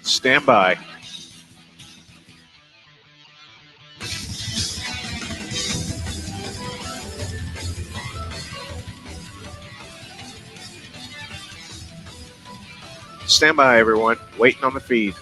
Stand by. Stand by, everyone. Waiting on the feed.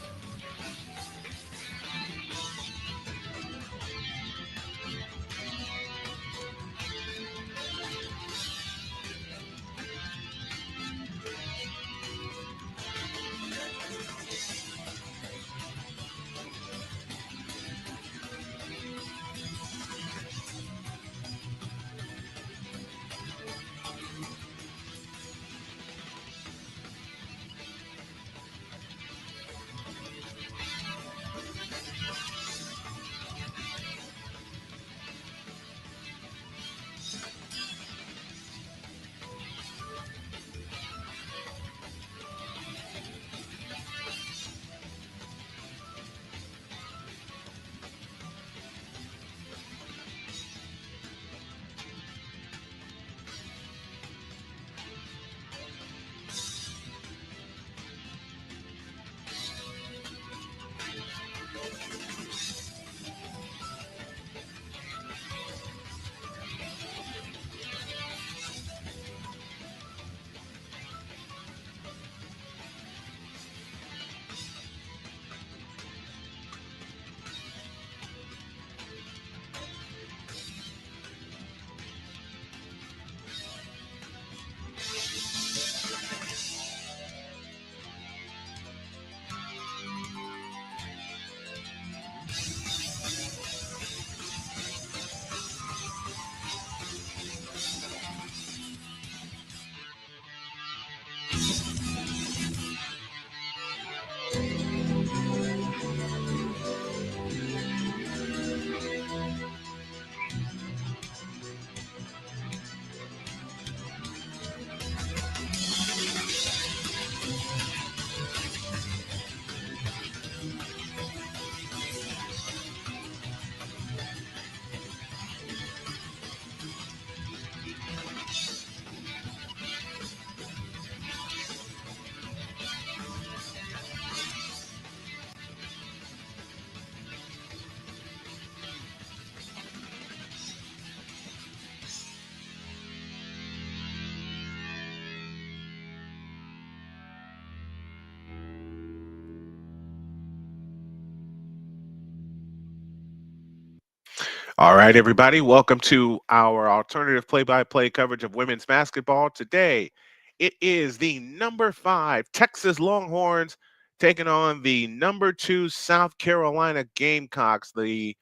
All right, everybody. Welcome to our alternative play-by-play coverage of women's basketball. Today, it is the number 5 Texas Longhorns taking on the number 2 South Carolina Gamecocks. The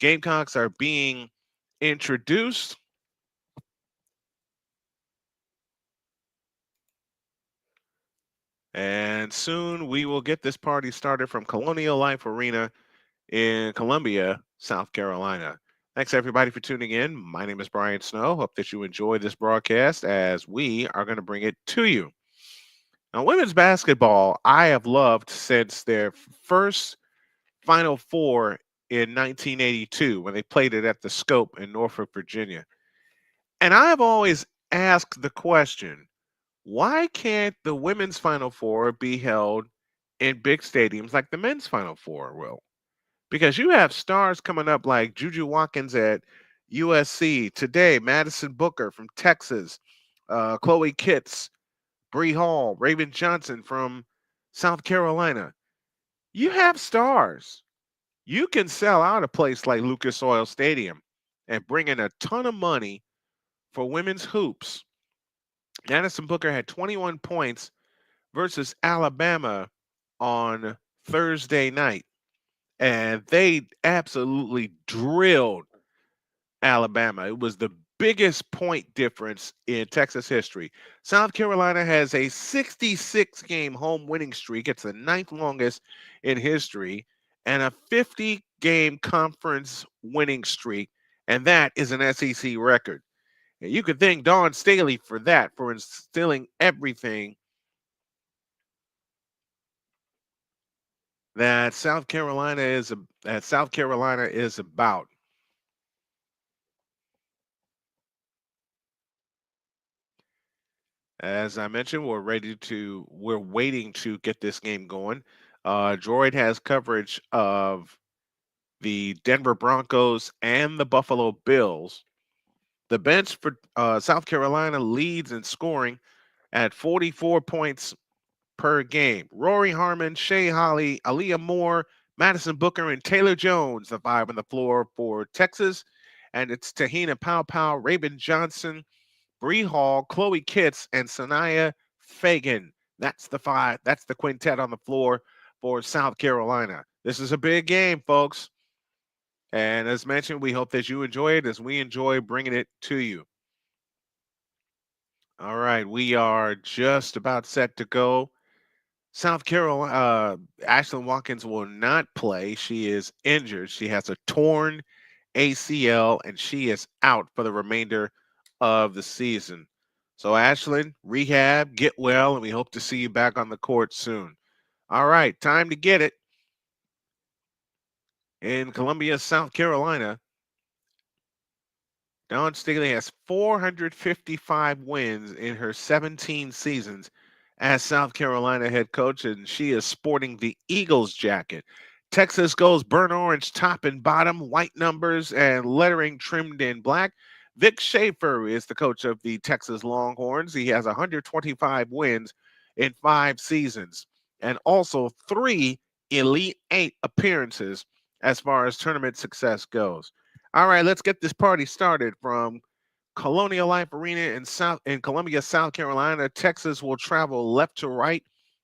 Gamecocks are being introduced. And soon we will get this party started from Colonial Life Arena in Columbia, South Carolina. Thanks, everybody, for tuning in. My name is Brian Snow. Hope that you enjoy this broadcast as we are going to bring it to you. Now, women's basketball, I have loved since their first Final Four in 1982 when they played it at the Scope in Norfolk, Virginia. And I've always asked the question, why can't the women's Final Four be held in big stadiums like the men's Final Four will? Because you have stars coming up like Juju Watkins at USC today, Madison Booker from Texas, Chloe Kitts, Bree Hall, Raven Johnson from South Carolina. You have stars. You can sell out a place like Lucas Oil Stadium and bring in a ton of money for women's hoops. Madison Booker had 21 points versus Alabama on Thursday night, and they absolutely drilled Alabama. It was the biggest point difference in Texas history. South Carolina has a 66 game home winning streak. It's the ninth longest in history, and a 50 game conference winning streak. And that is an SEC record. And you could thank Dawn Staley for that, for instilling everything that South Carolina is about. As I mentioned, we're waiting to get this game going. Droid has coverage of the Denver Broncos and the Buffalo Bills. The bench for South Carolina leads in scoring at 44 points per game. Rory Harmon, Shea Holly, Aaliyah Moore, Madison Booker, and Taylor Jones, the five on the floor for Texas. And it's Tahina Pow, Raven Johnson, Bree Hall, Chloe Kitts, and Sanaya Fagan. That's the five. That's the quintet on the floor for South Carolina. This is a big game, folks. And as mentioned, we hope that you enjoy it as we enjoy bringing it to you. All right, we are just about set to go. South Carolina, Ashlyn Watkins will not play. She is injured. She has a torn ACL and she is out for the remainder of the season. So, Ashlyn, rehab, get well, and we hope to see you back on the court soon. All right, time to get it. In Columbia, South Carolina, Dawn Staley has 455 wins in her 17 seasons as South Carolina head coach, and she is sporting the Eagles jacket. Texas goes burnt orange top and bottom, white numbers and lettering trimmed in black. Vic Schaefer is the coach of the Texas Longhorns. He has 125 wins in 5 seasons and also 3 Elite 8 appearances as far as tournament success goes. All right, let's get this party started from Colonial Life Arena in Columbia, South Carolina. Texas will travel left to right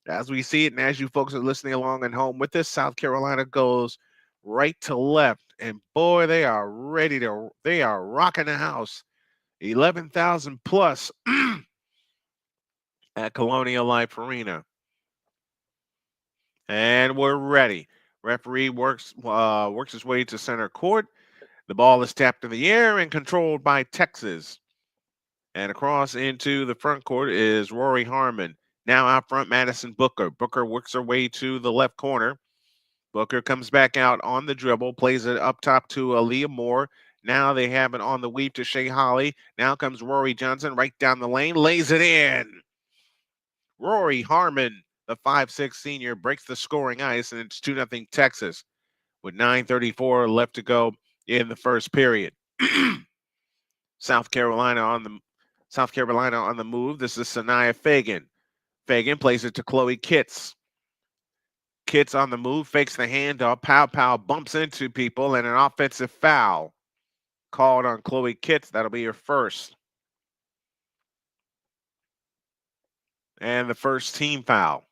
as we see it, and as you folks are listening along at home with this, South Carolina goes right to left, and boy, they are ready to. They are rocking the house. 11,000 plus at Colonial Life Arena, and we're ready. Referee works his way to center court. The ball is tapped in the air and controlled by Texas. And across into the front court is Rory Harmon. Now out front, Madison Booker. Booker works her way to the left corner. Booker comes back out on the dribble, plays it up top to Aaliyah Moore. Now they have it on the weave to Shea Holly. Now comes Rory Johnson right down the lane, lays it in. Rory Harmon, the 5'6 senior, breaks the scoring ice, and it's 2-0 Texas with 9:34 left to go in the first period. South Carolina on the move. This is Sanaya Fagan. Fagan plays it to Chloe Kitts. Kitts on the move, fakes the handoff. Pow bumps into people, and an offensive foul called on Chloe Kitts. That'll be her first. And the first team foul.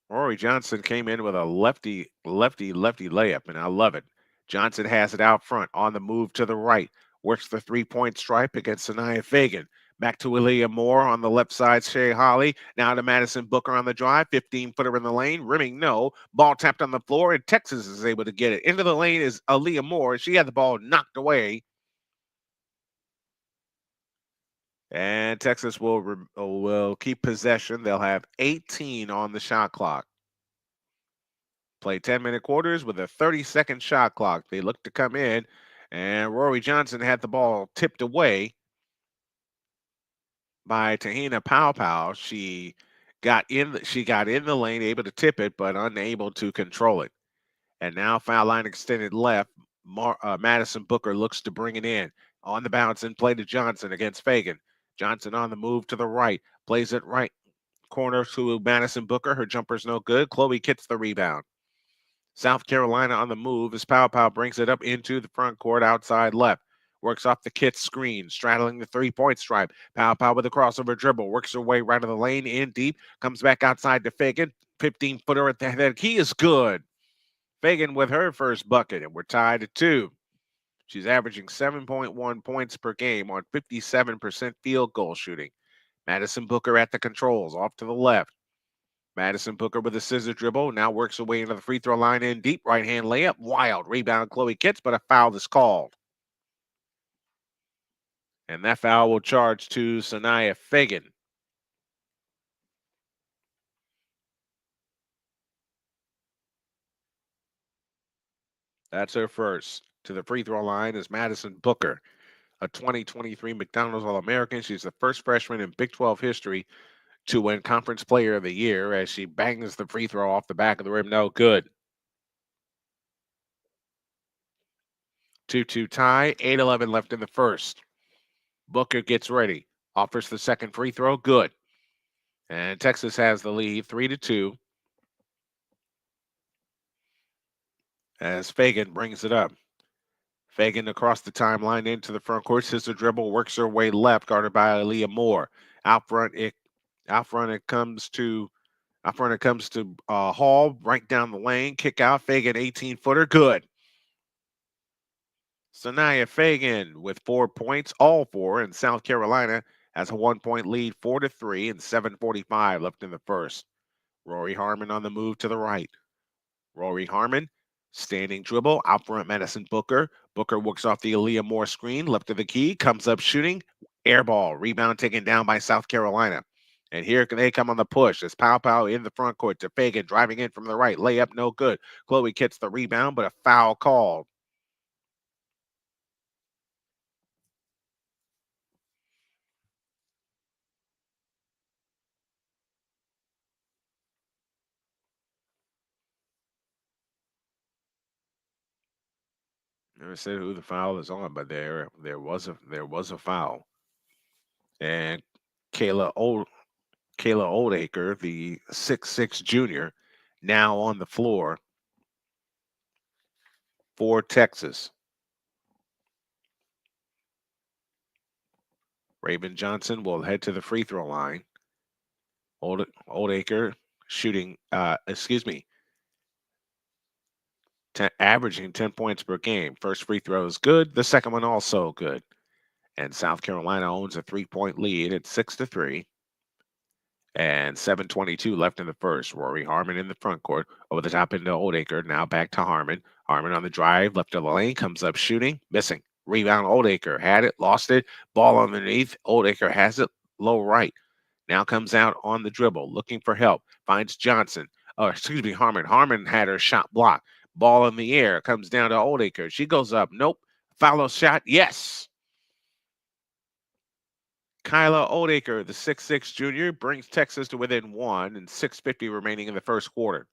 Rory Johnson came in with a lefty layup, and I love it. Johnson has it out front on the move to the right. Works the three-point stripe against Sanaya Fagan. Back to Aaliyah Moore on the left side, Shea Holly. Now to Madison Booker on the drive. 15-footer in the lane. Rimming, no. Ball tapped on the floor, and Texas is able to get it. Into the lane is Aaliyah Moore. She had the ball knocked away. And Texas will keep possession. They'll have 18 on the shot clock. Play 10-minute quarters with a 30-second shot clock. They look to come in, and Rory Johnson had the ball tipped away by Tahina Pow. She got in the lane, able to tip it, but unable to control it. And now foul line extended left. Madison Booker looks to bring it in. On the bounce and play to Johnson against Fagan. Johnson on the move to the right. Plays it right corner to Madison Booker. Her jumper's no good. Chloe gets the rebound. South Carolina on the move as Pow brings it up into the front court outside left. Works off the Kitts screen, straddling the three-point stripe. Pow with a crossover dribble. Works her way right of the lane, in deep. Comes back outside to Fagan. 15-footer at the head. He is good. Fagan with her first bucket, and we're tied at 2. She's averaging 7.1 points per game on 57% field goal shooting. Madison Booker at the controls, off to the left. Madison Booker with a scissor dribble, now works her way into the free throw line in deep. Right-hand layup, wild. Rebound, Chloe Kitts, but a foul is called. And that foul will charge to Sanaya Fagan. That's her first. To the free throw line is Madison Booker, a 2023 McDonald's All-American. She's the first freshman in Big 12 history to win Conference Player of the Year as she bangs the free throw off the back of the rim. No good. 2-2 tie, 8-11 left in the first. Booker gets ready, offers the second free throw, good. And Texas has the lead 3-2 as Fagan brings it up. Fagan across the timeline into the front court, scissor dribble, works her way left, guarded by Aaliyah Moore. Out front it comes to Hall, right down the lane, kick out, Fagan 18-footer, good. Sanaya Fagan with 4 points, all four, and South Carolina has a 1-point lead, 4-3, and 7:45 left in the first. Rory Harmon on the move to the right. Rory Harmon, standing dribble, out front Madison Booker. Booker works off the Aaliyah Moore screen, left of the key, comes up shooting, air ball, rebound taken down by South Carolina. And here they come on the push. It's Pow in the front court to Fagan, driving in from the right, layup no good. Chloe gets the rebound, but a foul called. Never said who the foul is on, but there was a foul. And Kayla Oldacre, the 6'6" junior, now on the floor for Texas. Raven Johnson will head to the free throw line. Oldacre shooting, averaging 10 points per game. First free throw is good. The second one also good. And South Carolina owns a 3-point lead at 6-3. And 7:22 left in the first. Rory Harmon in the front court. Over the top into Oldacre. Now back to Harmon. Harmon on the drive. Left of the lane. Comes up shooting. Missing. Rebound Oldacre. Had it. Lost it. Ball underneath. Oldacre has it. Low right. Now comes out on the dribble. Looking for help. Finds Johnson. Harmon. Harmon had her shot blocked. Ball in the air. Comes down to Oldacre. She goes up. Nope. Follow shot. Yes. Kyla Oldacre, the 6'6" junior, brings Texas to within 1 and 6:50 remaining in the first quarter.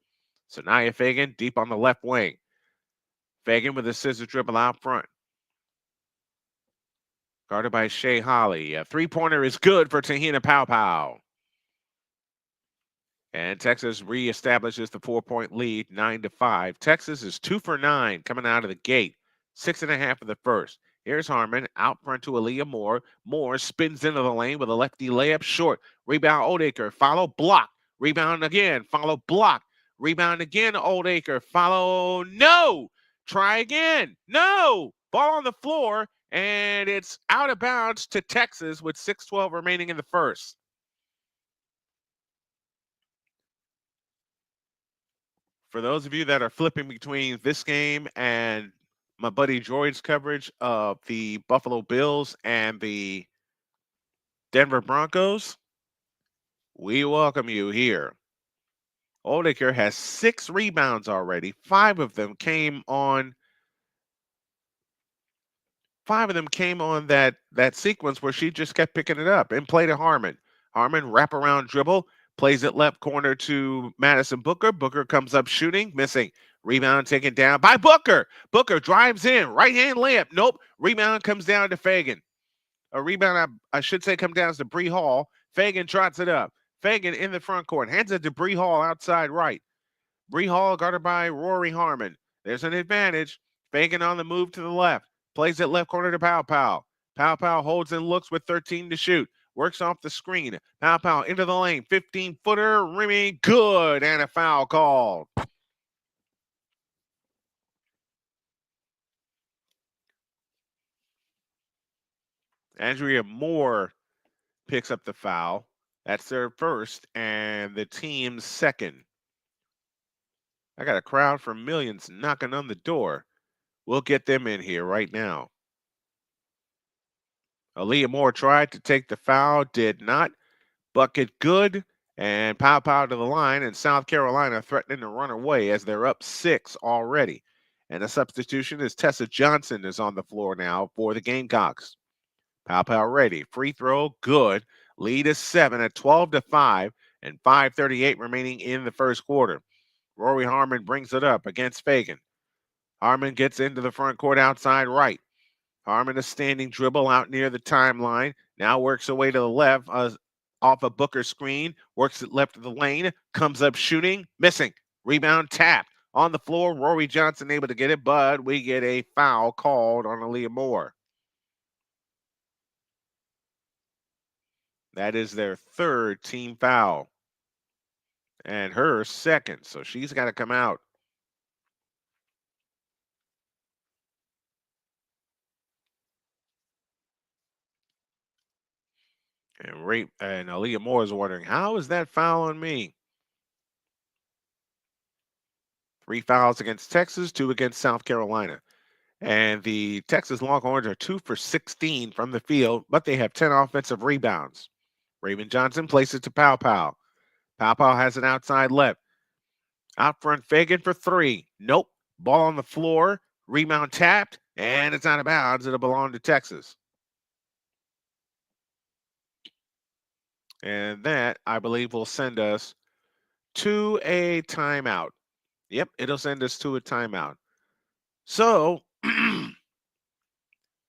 Sanaya Fagan deep on the left wing. Fagan with a scissor dribble out front. Guarded by Shea Holly. A three-pointer is good for Tahina Pow. And Texas reestablishes the 4-point lead, 9-5. Texas is 2 for 9 coming out of the gate. 6.5 of the first. Here's Harmon out front to Aaliyah Moore. Moore spins into the lane with a lefty layup short. Rebound Oldacre. Follow block. Rebound again. Follow block. Rebound again. Oldacre. Follow. No. Try again. No. Ball on the floor. And it's out of bounds to Texas with 6:12 remaining in the first. For those of you that are flipping between this game and my buddy George's coverage of the Buffalo Bills and the Denver Broncos, we welcome you here. Oldacre has 6 rebounds already. 5 of them came on that sequence where she just kept picking it up and played to Harmon. Harmon wraparound dribble, plays it left corner to Madison Booker. Booker comes up shooting, missing. Rebound taken down by Booker. Booker drives in, right-hand layup. Nope. Rebound comes down to Fagan. A rebound, I should say, comes down to Bree Hall. Fagan trots it up. Fagan in the front court. Hands it to Bree Hall outside right. Bree Hall guarded by Rory Harmon. There's an advantage. Fagan on the move to the left. Plays it left corner to Pow. Pow holds and looks with 13 to shoot. Works off the screen. Pow into the lane. 15-footer. Rimming good. And a foul called. Andrea Moore picks up the foul. That's their first and the team's second. I got a crowd for millions knocking on the door. We'll get them in here right now. Aaliyah Moore tried to take the foul, did not. Bucket good, and Pow to the line, and South Carolina threatening to run away as they're up 6 already. And the substitution is Tessa Johnson is on the floor now for the Gamecocks. Pow ready. Free throw, good. Lead is 7 at 12-5 and 5:38 remaining in the first quarter. Rory Harmon brings it up against Fagan. Harmon gets into the front court outside right. Harmon, a standing dribble out near the timeline. Now works away to the left off a Booker screen. Works it left of the lane. Comes up shooting. Missing. Rebound tapped. On the floor, Rory Johnson able to get it, but we get a foul called on Aaliyah Moore. That is their third team foul. And her second. So she's got to come out. And Aaliyah Moore is wondering, how is that foul on me? 3 fouls against Texas, 2 against South Carolina. And the Texas Longhorns are 2 for 16 from the field, but they have 10 offensive rebounds. Raven Johnson places it to Pow Pow. Pow Pow has an outside left. Out front, Fagan for 3. Nope. Ball on the floor. Rebound tapped, and it's out of bounds. It'll belong to Texas. And that, I believe, will send us to a timeout. Yep, it'll send us to a timeout. So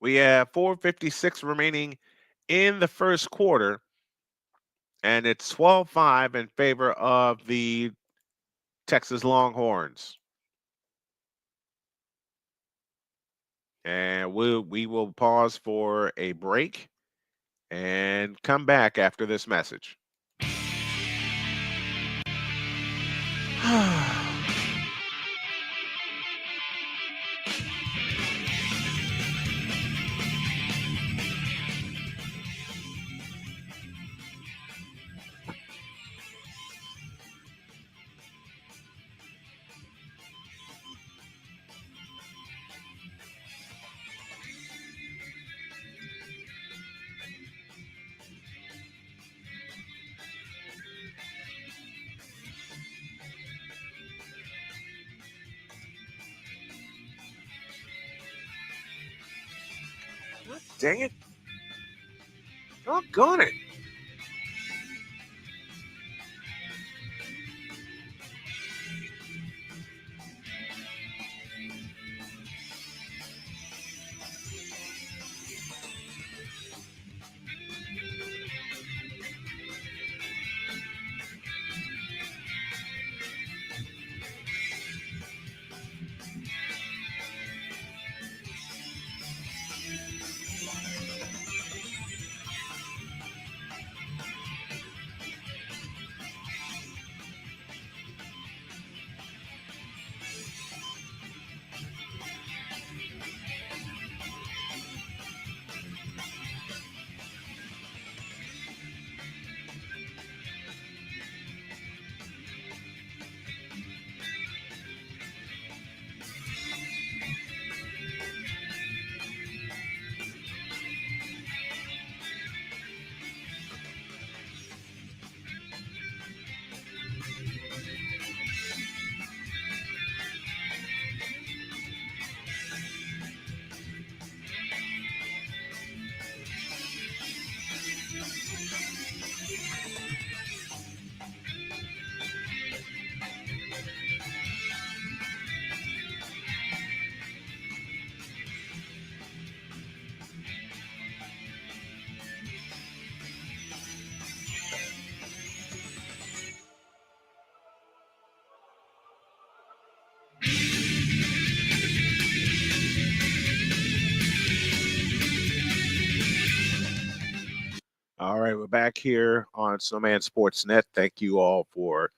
we have 4:56 remaining in the first quarter, and it's 12-5 in favor of the Texas Longhorns. And we will pause for a break and come back after this message. Dang it. Doggone it. All right, we're back here on Snowman Sportsnet. Thank you all for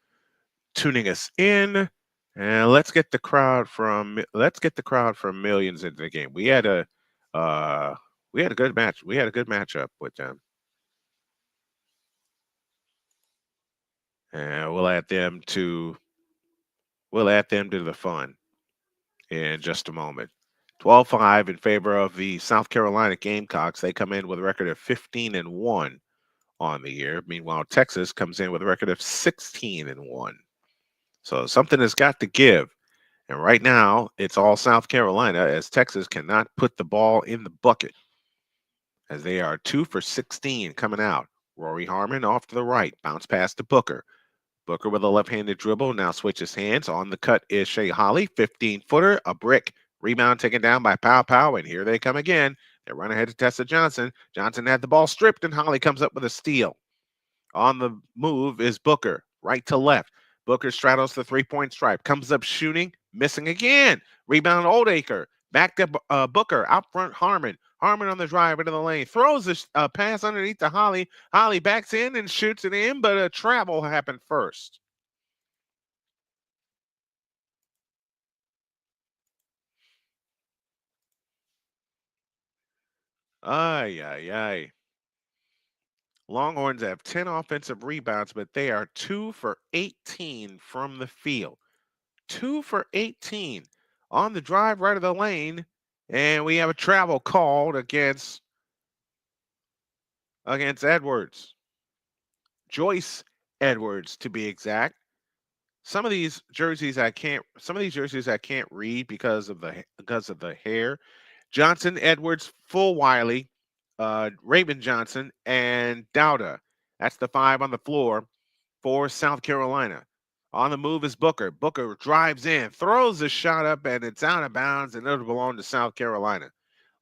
tuning us in, and let's get the crowd from millions into the game. We had a good match. We had a good matchup with them, and we'll add them to the fun in just a moment. 12-5 in favor of the South Carolina Gamecocks. They come in with a record of 15-1 on the year. Meanwhile, Texas comes in with a record of 16-1. So something has got to give. And right now, it's all South Carolina, as Texas cannot put the ball in the bucket, as they are 2 for 16 coming out. Rory Harmon off to the right. Bounce pass to Booker. Booker with a left-handed dribble. Now switches hands. On the cut is Shea Holly. 15-footer. A brick. Rebound taken down by Pow Pow. And here they come again. They run ahead to Tessa Johnson. Johnson had the ball stripped, and Holly comes up with a steal. On the move is Booker. Right to left. Booker straddles the three-point stripe. Comes up shooting. Missing again. Rebound Oldacre. Back to Booker. Out front Harmon. Harmon on the drive into the lane. Throws a pass underneath to Holly. Holly backs in and shoots it in, but a travel happened first. Ay, ay, ay. Longhorns have 10 offensive rebounds, but they are 2 for 18 from the field. 2 for 18 on the drive right of the lane. And we have a travel called against Edwards. Joyce Edwards, to be exact. Some of these jerseys I can't read because of the hair. Johnson, Edwards, Full Wiley, Raven Johnson, and Dowda. That's the 5 on the floor for South Carolina. On the move is Booker. Booker drives in, throws a shot up, and it's out of bounds, and it'll belong to South Carolina.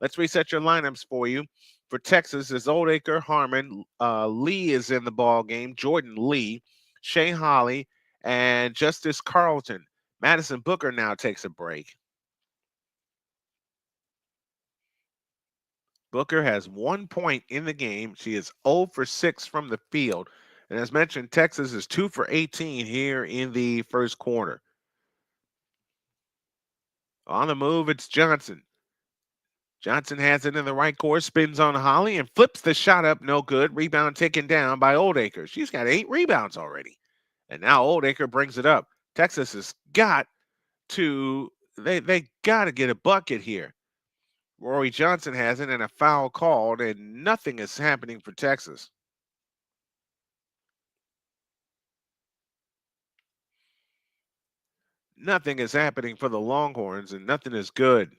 Let's reset your lineups for you. For Texas is Oldacre, Harmon, Lee is in the ball game, Jordan Lee, Shea Holly, and Justice Carlton. Madison Booker now takes a break. Booker has 1 point in the game. She is 0 for 6 from the field. And as mentioned, Texas is 2 for 18 here in the first quarter. On the move, it's Johnson. Johnson has it in the right court, spins on Holly, and flips the shot up. No good. Rebound taken down by Oldacre. She's got 8 rebounds already. And now Oldacre brings it up. Texas has got to, they got to get a bucket here. Rory Johnson has it, and a foul called, and nothing is happening for Texas. Nothing is happening for the Longhorns, and nothing is good.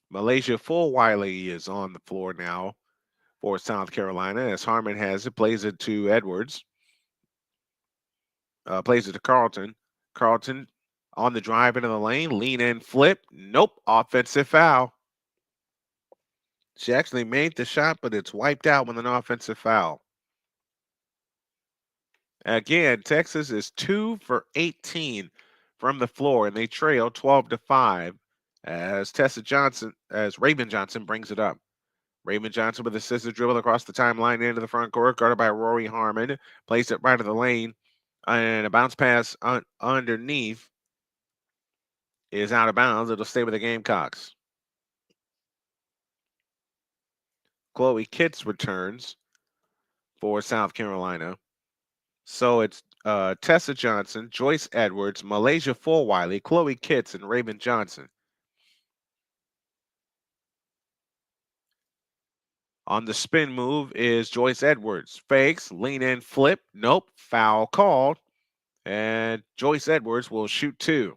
Malaysia Full Wiley is on the floor now for South Carolina as Harmon has it, plays it to Edwards, plays it to Carlton. Carlton on the drive into the lane, lean in, flip. Nope, offensive foul. She actually made the shot, but it's wiped out with an offensive foul. Again, Texas is 2 for 18 from the floor, and they trail 12-5 as Raven Johnson brings it up. Raven Johnson with a scissor dribble across the timeline into the front court, guarded by Rory Harmon. Plays it right of the lane, and a bounce pass underneath is out of bounds. It'll stay with the Gamecocks. Chloe Kitts returns for South Carolina. So it's Tessa Johnson, Joyce Edwards, Malaysia Full Wiley, Chloe Kitts, and Raven Johnson. On the spin move is Joyce Edwards. Fakes, lean in, flip. Nope, foul called. And Joyce Edwards will shoot 2.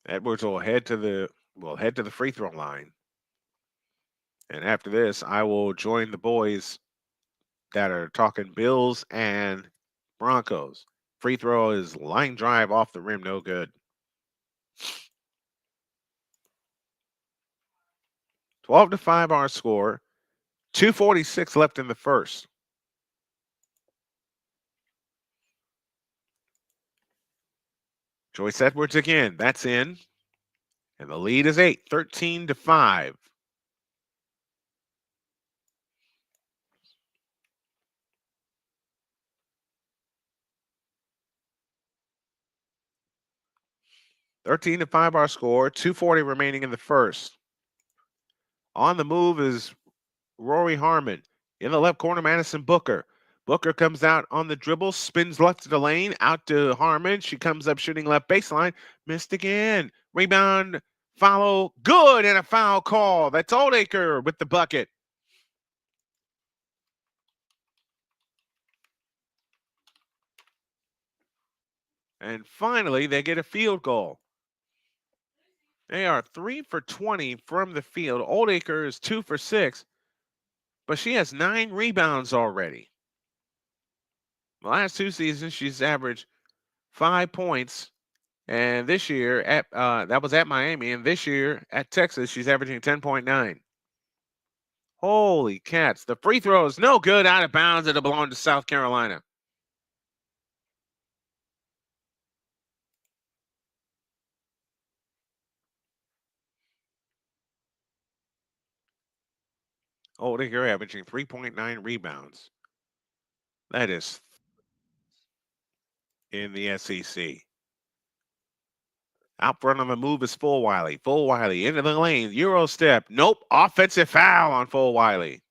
Edwards will head to the free throw line. And after this, I will join the boys that are talking Bills and Broncos. Free throw is line drive off the rim, no good. 12-5 our score. 2:46 left in the first. Joyce Edwards again. That's in. And the lead is 8, 13-5. Our score. 2:40 remaining in the first. On the move is Rory Harmon. In the left corner, Madison Booker. Booker comes out on the dribble, spins left to the lane, out to Harmon. She comes up shooting left baseline, missed again. Rebound, follow, good, and a foul call. That's Oldacre with the bucket. And finally, they get a field goal. They are 3 for 20 from the field. Oldacre is 2 for 6, but she has 9 rebounds already. The last 2 seasons, she's averaged 5 points. And this year, that was at Miami. And this year at Texas, she's averaging 10.9. Holy cats. The free throw is no good, out of bounds. It'll belong to South Carolina. Oldacre averaging 3.9 rebounds. That is in the SEC. Out front on the move is Fulwiley. Fulwiley into the lane. Euro step. Nope. Offensive foul on Fulwiley.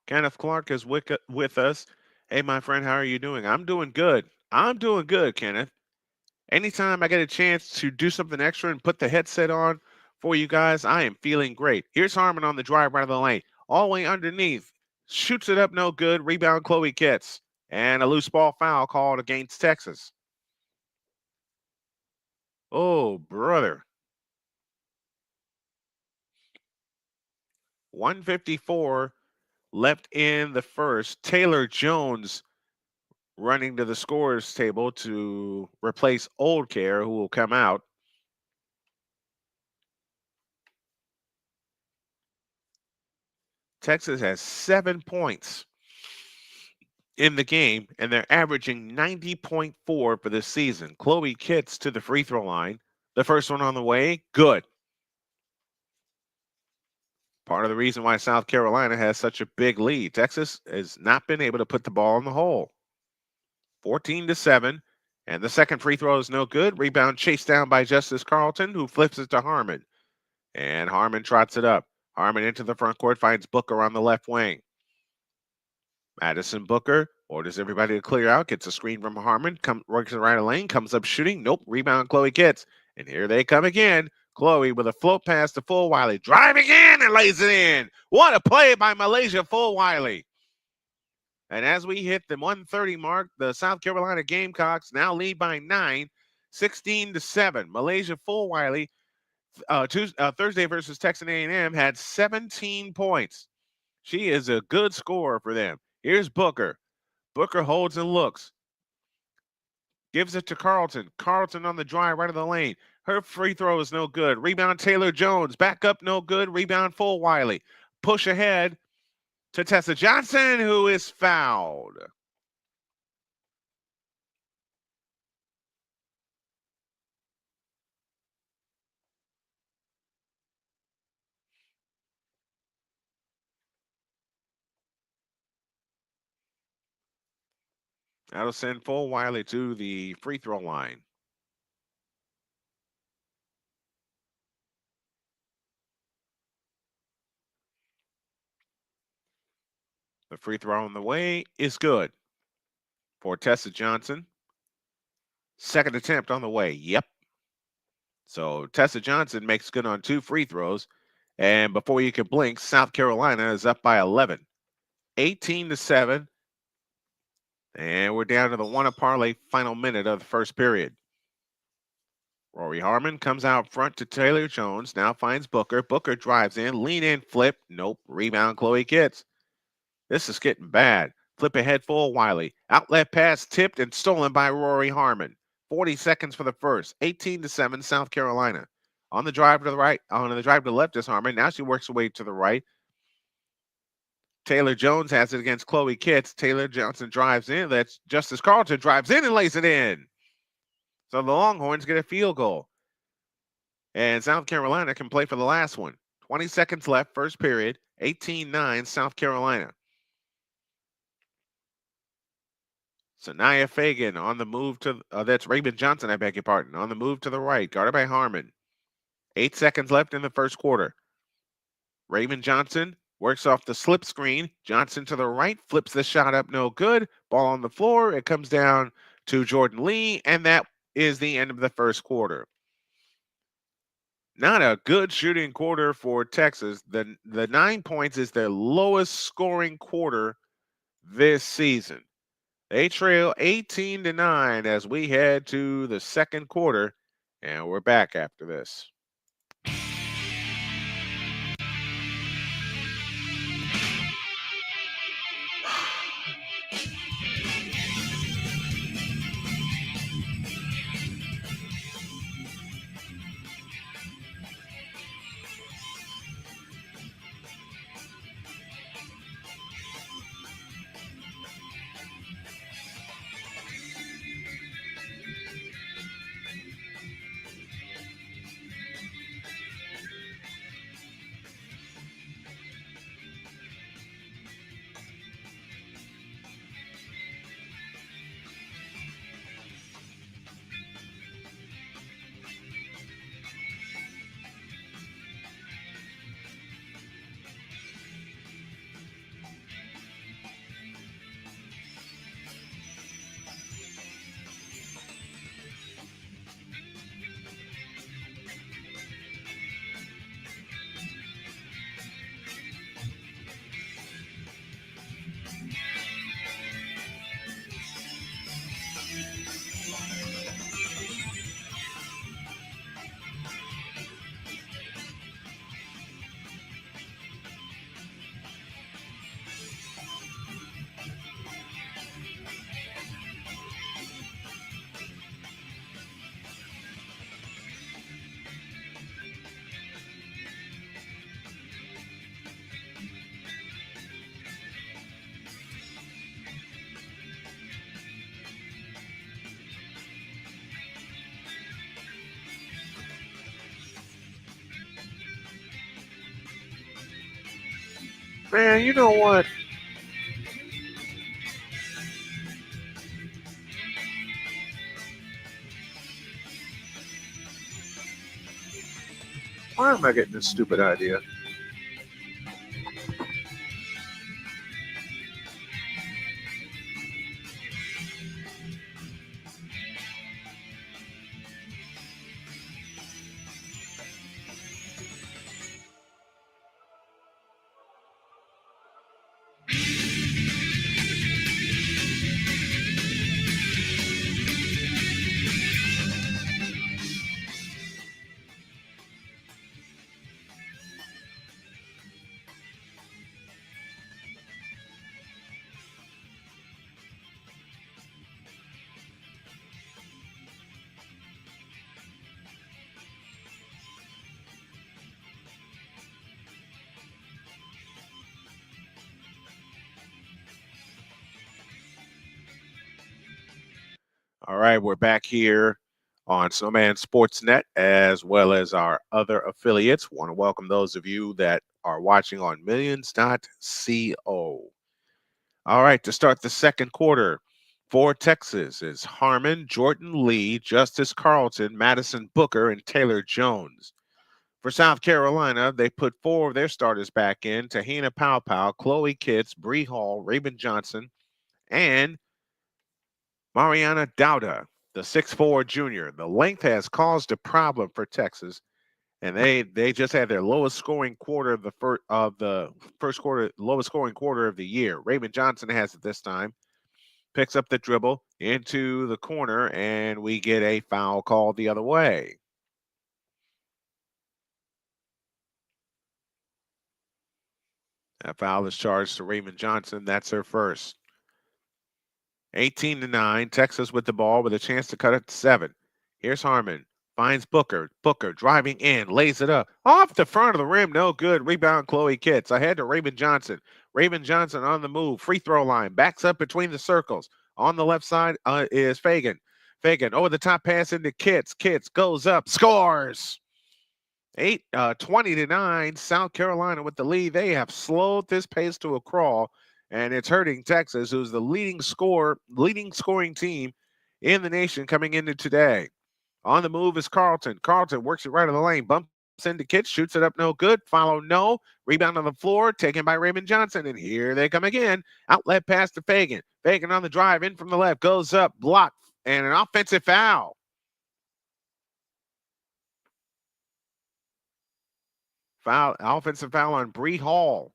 Kenneth Clark is with us. Hey, my friend, how are you doing? I'm doing good. I'm doing good, Kenneth. Anytime I get a chance to do something extra and put the headset on for you guys, I am feeling great. Here's Harmon on the drive right of the lane. All the way underneath. Shoots it up, no good. Rebound, Chloe Kitts. And a loose ball foul called against Texas. Oh, brother. 154 left in the first. Taylor Jones running to the scorers table to replace Old Care, who will come out. Texas has 7 points in the game, and they're averaging 90.4 for this season. Chloe Kitts to the free throw line. The first one on the way, good. Part of the reason why South Carolina has such a big lead. Texas has not been able to put the ball in the hole. 14-7, and the second free throw is no good. Rebound chased down by Justice Carlton, who flips it to Harmon. And Harmon trots it up. Harmon into the front court, finds Booker on the left wing. Madison Booker orders everybody to clear out, gets a screen from Harmon, works the right lane, comes up shooting. Nope, rebound Chloe Kitts. And here they come again. Chloe with a float pass to Fulwiley, driving in and lays it in. What a play by Malaysia Fulwiley. And as we hit the 1:30 mark, the South Carolina Gamecocks now lead by 9, 16-7. Malaysia Fulwiley, Thursday versus Texas A&M, had 17 points. She is a good scorer for them. Here's Booker. Booker holds and looks. Gives it to Carlton. Carlton on the drive right of the lane. Her free throw is no good. Rebound Taylor Jones. Back up, no good. Rebound Fulwiley. Push ahead to Tessa Johnson, who is fouled. That'll send Fulwiley to the free throw line. The free throw on the way is good for Tessa Johnson. Second attempt on the way. Yep. So Tessa Johnson makes good on 2 free throws. And before you can blink, South Carolina is up by 11. 18-7. And we're down to the one parlay final minute of the first period. Rory Harmon comes out front to Taylor Jones. Now finds Booker. Booker drives in. Lean in, flip. Nope. Rebound, Chloe Kitts. This is getting bad. Flip ahead Fulwiley. Outlet pass tipped and stolen by Rory Harmon. 40 seconds for the first. 18-7, South Carolina. On the drive to the right, on the drive to the left is Harmon. Now she works her way to the right. Taylor Jones has it against Chloe Kitts. Taylor Johnson drives in. That's Justice Carlton drives in and lays it in. So the Longhorns get a field goal. And South Carolina can play for the last one. 20 seconds left, first period. 18-9, South Carolina. Sanaya Fagan on the move to, that's Raymond Johnson, I beg your pardon, on the move to the right, guarded by Harmon. 8 seconds left in the first quarter. Raymond Johnson works off the slip screen. Johnson to the right, flips the shot up, no good. Ball on the floor. It comes down to Jordan Lee, and that is the end of the first quarter. Not a good shooting quarter for Texas. The 9 points is their lowest scoring quarter this season. They trail 18-9 as we head to the second quarter, and we're back after this. Man, you know what? Why am I getting this stupid idea? All right, we're back here on Snowman Sportsnet as well as our other affiliates. Want to welcome those of you that are watching on millions.co. All right, to start the second quarter for Texas is Harmon, Jordan Lee, Justice Carlton, Madison Booker, and Taylor Jones. For South Carolina, they put four of their starters back in: Tahina Pow, Chloe Kitts, Bree Hall, Raven Johnson, and Mariana Dauda, the 6'4" junior. The length has caused a problem for Texas, and they just had their lowest scoring quarter of the first quarter, lowest scoring quarter of the year. Raven Johnson has it this time. Picks up the dribble into the corner, and we get a foul called the other way. That foul is charged to Raven Johnson. That's her first. 18-9. Texas with the ball with a chance to cut it to 7. Here's Harmon. Finds Booker. Booker driving in, lays it up. Off the front of the rim, no good. Rebound, Chloe Kitts. Ahead to Raven Johnson. Raven Johnson on the move. Free throw line. Backs up between the circles. On the left side is Fagan. Fagan over the top pass into Kitts. Kitts goes up, scores. 20-9. South Carolina with the lead. They have slowed this pace to a crawl, and it's hurting Texas, who's the leading scoring team in the nation coming into today. On the move is Carlton. Carlton works it right in the lane, bumps into Kitts, shoots it up, no good. Follow, no. Rebound on the floor, taken by Raymond Johnson, and here they come again. Outlet pass to Fagan. Fagan on the drive, in from the left, goes up, blocked, and an offensive foul. offensive foul on Bree Hall,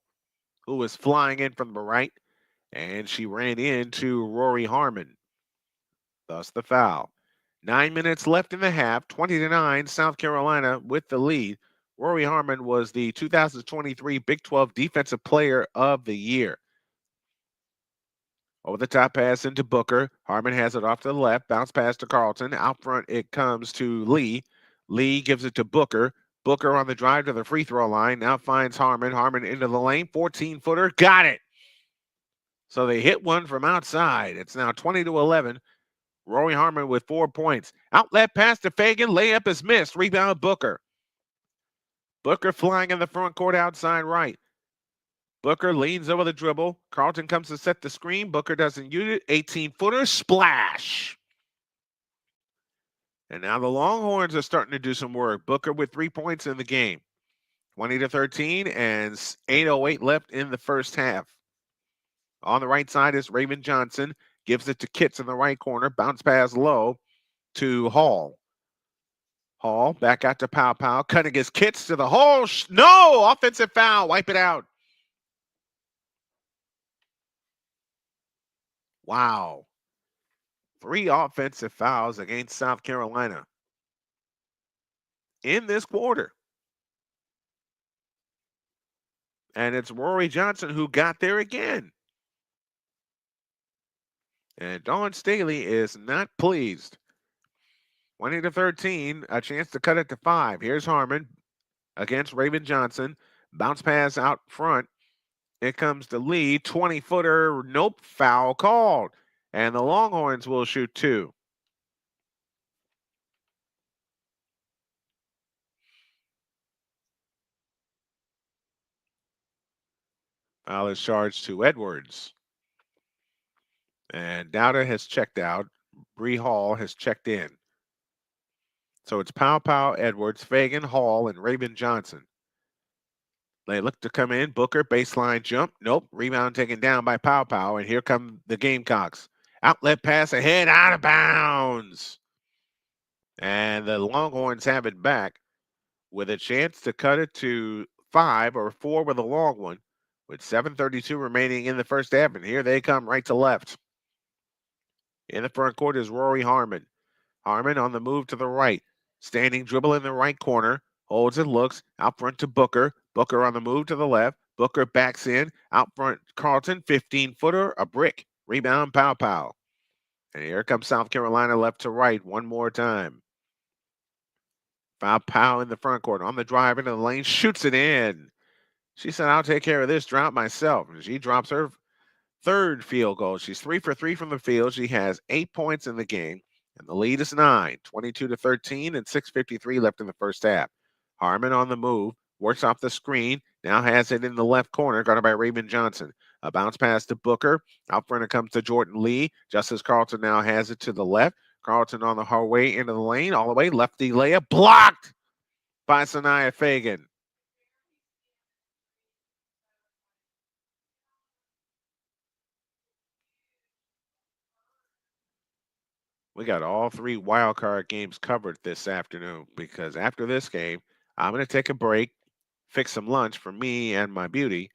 who was flying in from the right, and she ran into Rory Harmon. Thus the foul. 9 minutes left in the half, 20-9, South Carolina with the lead. Rory Harmon was the 2023 Big 12 Defensive Player of the Year. Over the top pass into Booker. Harmon has it off to the left. Bounce pass to Carlton. Out front it comes to Lee. Lee gives it to Booker. Booker on the drive to the free throw line. Now finds Harmon. Harmon into the lane. 14-footer. Got it. So they hit one from outside. It's now 20-11. Rory Harmon with 4 points. Outlet pass to Fagan. Layup is missed. Rebound Booker. Booker flying in the front court outside right. Booker leans over the dribble. Carlton comes to set the screen. Booker doesn't use it. 18-footer. Splash. And now the Longhorns are starting to do some work. Booker with 3 points in the game. 20-13 and 8:08 left in the first half. On the right side is Raven Johnson. Gives it to Kitts in the right corner. Bounce pass low to Hall. Hall back out to Pow Pow. Cutting his Kitts to the hole. No! Offensive foul. Wipe it out. Wow. 3 offensive fouls against South Carolina in this quarter. And it's Rory Johnson who got there again. And Dawn Staley is not pleased. 20-13, a chance to cut it to 5. Here's Harmon against Raven Johnson. Bounce pass out front. It comes to Lee. 20-footer. Nope. Foul called. And the Longhorns will shoot 2. Foul is charged to Edwards. And Dowda has checked out. Bree Hall has checked in. So it's Pow Pow, Edwards, Fagan, Hall, and Raven Johnson. They look to come in. Booker, baseline jump. Nope. Rebound taken down by Pow Pow. And here come the Gamecocks. Outlet pass ahead, out of bounds. And the Longhorns have it back with a chance to cut it to 5 or 4 with a long one, with 7:32 remaining in the first half. And here they come right to left. In the front court is Rory Harmon. Harmon on the move to the right. Standing dribble in the right corner. Holds and looks. Out front to Booker. Booker on the move to the left. Booker backs in. Out front Carlton. 15-footer. A brick. Rebound Pow Pow. And here comes South Carolina left to right one more time. Pow Pow in the front court. On the drive into the lane. Shoots it in. She said, I'll take care of this drop myself. And she drops her third field goal. She's 3 for 3 from the field. She has 8 points in the game. And the lead is 9, 22-13, and 6:53 left in the first half. Harmon on the move, works off the screen, now has it in the left corner, guarded by Raven Johnson. A bounce pass to Booker. Out front it comes to Jordan Lee. Justice Carlton now has it to the left. Carlton on her way into the lane, all the way, lefty layup, blocked by Sanaya Fagan. We got all 3 wild card games covered this afternoon because after this game, I'm going to take a break, fix some lunch for me and my beauty,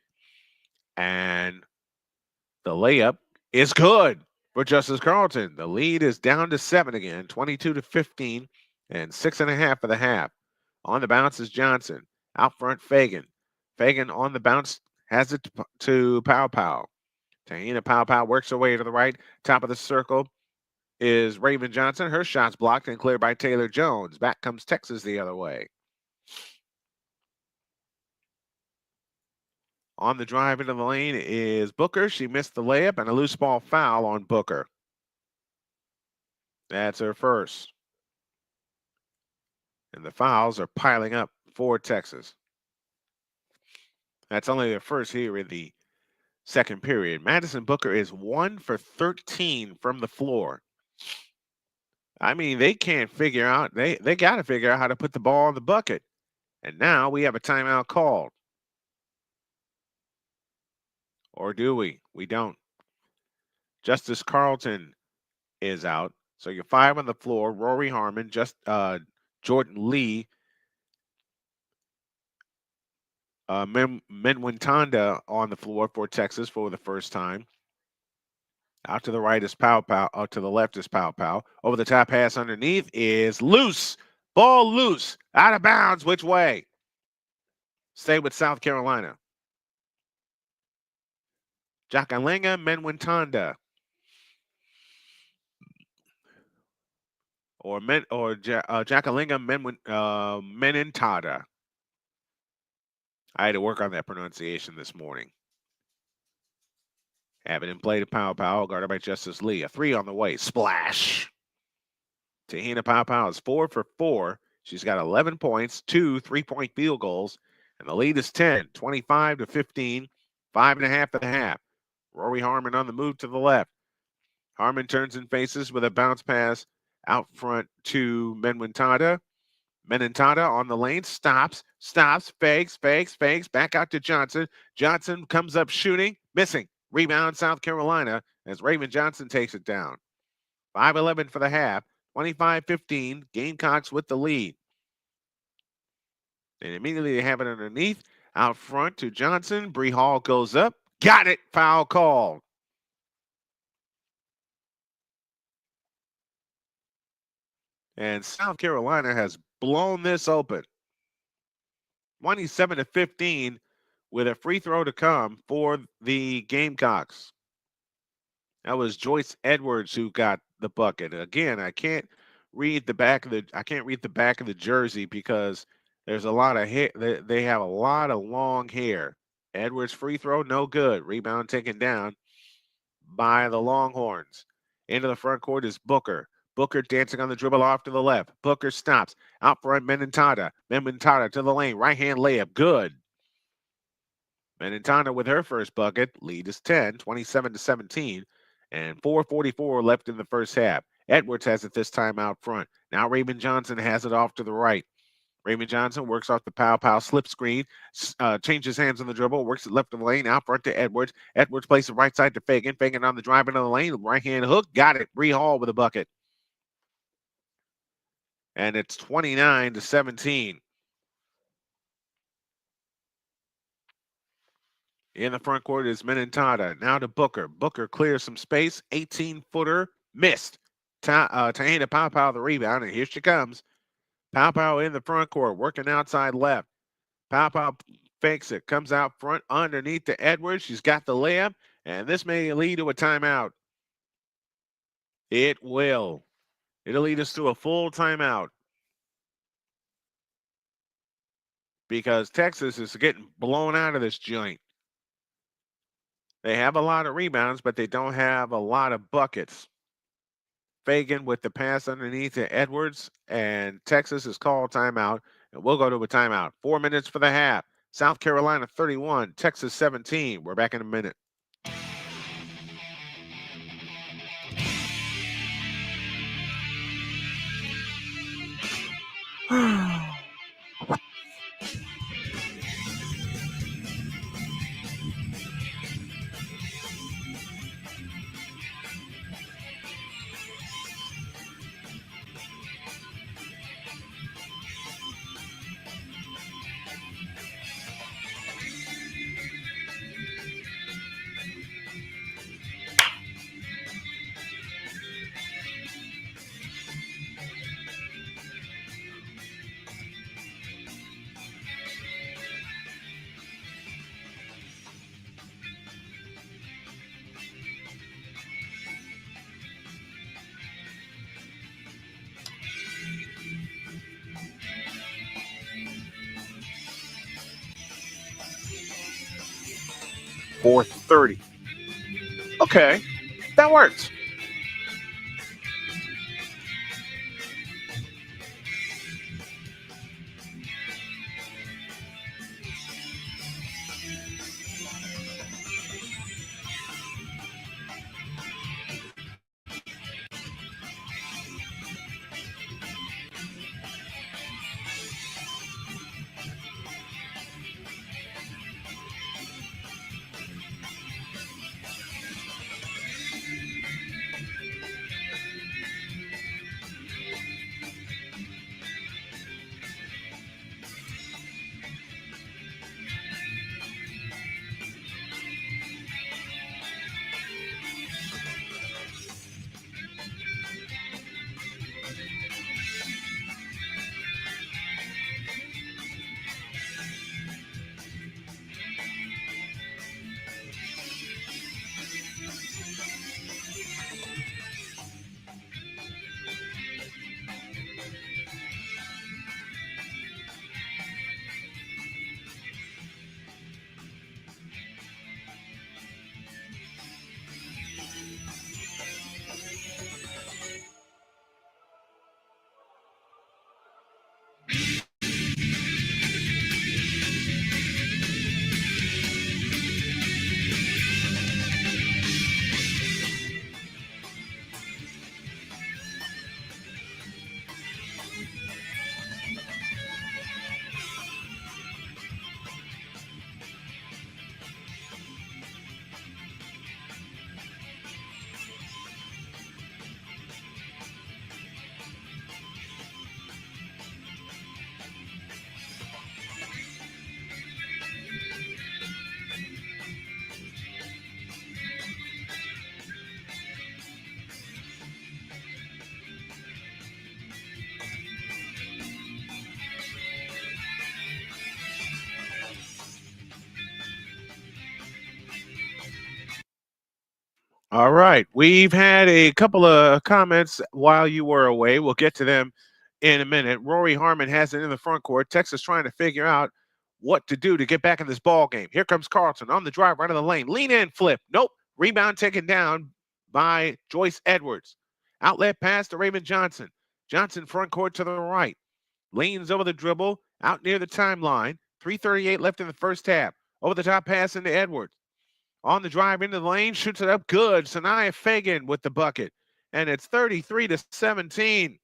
and the layup is good for Justice Carlton. The lead is down to 7 again, 22-15, and 6.5 for the half. On the bounce is Johnson. Out front, Fagan. Fagan on the bounce has it to Pow Pow. Tahina Pow Pow works her way to the right. Top of the circle is Raven Johnson. Her shot's blocked and cleared by Taylor Jones. Back comes Texas the other way. On the drive into the lane is Booker. She missed the layup and a loose ball foul on Booker. That's her first. And the fouls are piling up for Texas. That's only their first here in the second period. Madison Booker is 1 for 13 from the floor. I mean, they can't figure out, they got to figure out how to put the ball in the bucket. And now we have a timeout called. Or do we? We don't. Justice Carlton is out. So you're 5 on the floor. Rory Harmon, Jordan Lee, Menwintanda on the floor for Texas for the first time. Out to the right is Pow Pow. Out to the left is Pow Pow. Over the top pass underneath is loose. Ball loose. Out of bounds. Which way? Stay with South Carolina. Jakalinga Menwintanda. Jakalinga Menintada. I had to work on that pronunciation this morning. Having him play to Pow Pow, guarded by Justice Lee. A 3 on the way. Splash. Tahina Pow Pow is 4 for 4. She's got 11 points, 2 3-point field goals, and the lead is 10, 25 to 15, 5.5 at the half. Rory Harmon on the move to the left. Harmon turns and faces with a bounce pass out front to Menwintanda. Menentada on the lane, stops, fakes, back out to Johnson. Johnson comes up shooting, missing. Rebound South Carolina as Raven Johnson takes it down. 5:11 for the half, 25-15, Gamecocks with the lead. And immediately they have it underneath, out front to Johnson. Bree Hall goes up, got it, foul called. And South Carolina has blown this open. 27-15 with a free throw to come for the Gamecocks. That was Joyce Edwards who got the bucket. Again, I can't read the back of the jersey because there's a lot of hair. They have a lot of long hair. Edwards free throw, no good. Rebound taken down by the Longhorns. Into the front court is Booker. Booker dancing on the dribble off to the left. Booker stops. Out front, Menentada. Menentada to the lane. Right-hand layup. Good. Menentada with her first bucket. Lead is 10, 27-17. And 4:44 left in the first half. Edwards has it this time out front. Now Raven Johnson has it off to the right. Raven Johnson works off the pow slip screen, changes hands on the dribble, works it left of the lane, out front to Edwards. Edwards plays the right side to Fagan. Fagan on the drive into the lane, right-hand hook, got it. Bree Hall with a bucket. And it's 29-17. In the front court is Menentada. Now to Booker. Booker clears some space. 18-footer missed. Tahina Pow Pow the rebound, and here she comes. Pow Pow in the front court, working outside left. Pow Pow fakes it, comes out front underneath to Edwards. She's got the layup, and this may lead to a timeout. It will. It'll lead us to a full timeout because Texas is getting blown out of this joint. They have a lot of rebounds, but they don't have a lot of buckets. Fagan with the pass underneath to Edwards, and Texas is called timeout, and we'll go to a timeout. 4 minutes for the half. South Carolina 31, Texas 17. We're back in a minute. $4.30. Okay, that works. All right. We've had a couple of comments while you were away. We'll get to them in a minute. Rory Harmon has it in the front court. Texas trying to figure out what to do to get back in this ball game. Here comes Carlton on the drive right of the lane. Lean in, flip. Nope. Rebound taken down by Joyce Edwards. Outlet pass to Raven Johnson. Johnson front court to the right. Leans over the dribble out near the timeline. 3:38 left in the first half. Over the top pass into Edwards. On the drive into the lane, shoots it up good. Sanaya Fagan with the bucket. And it's 33-17.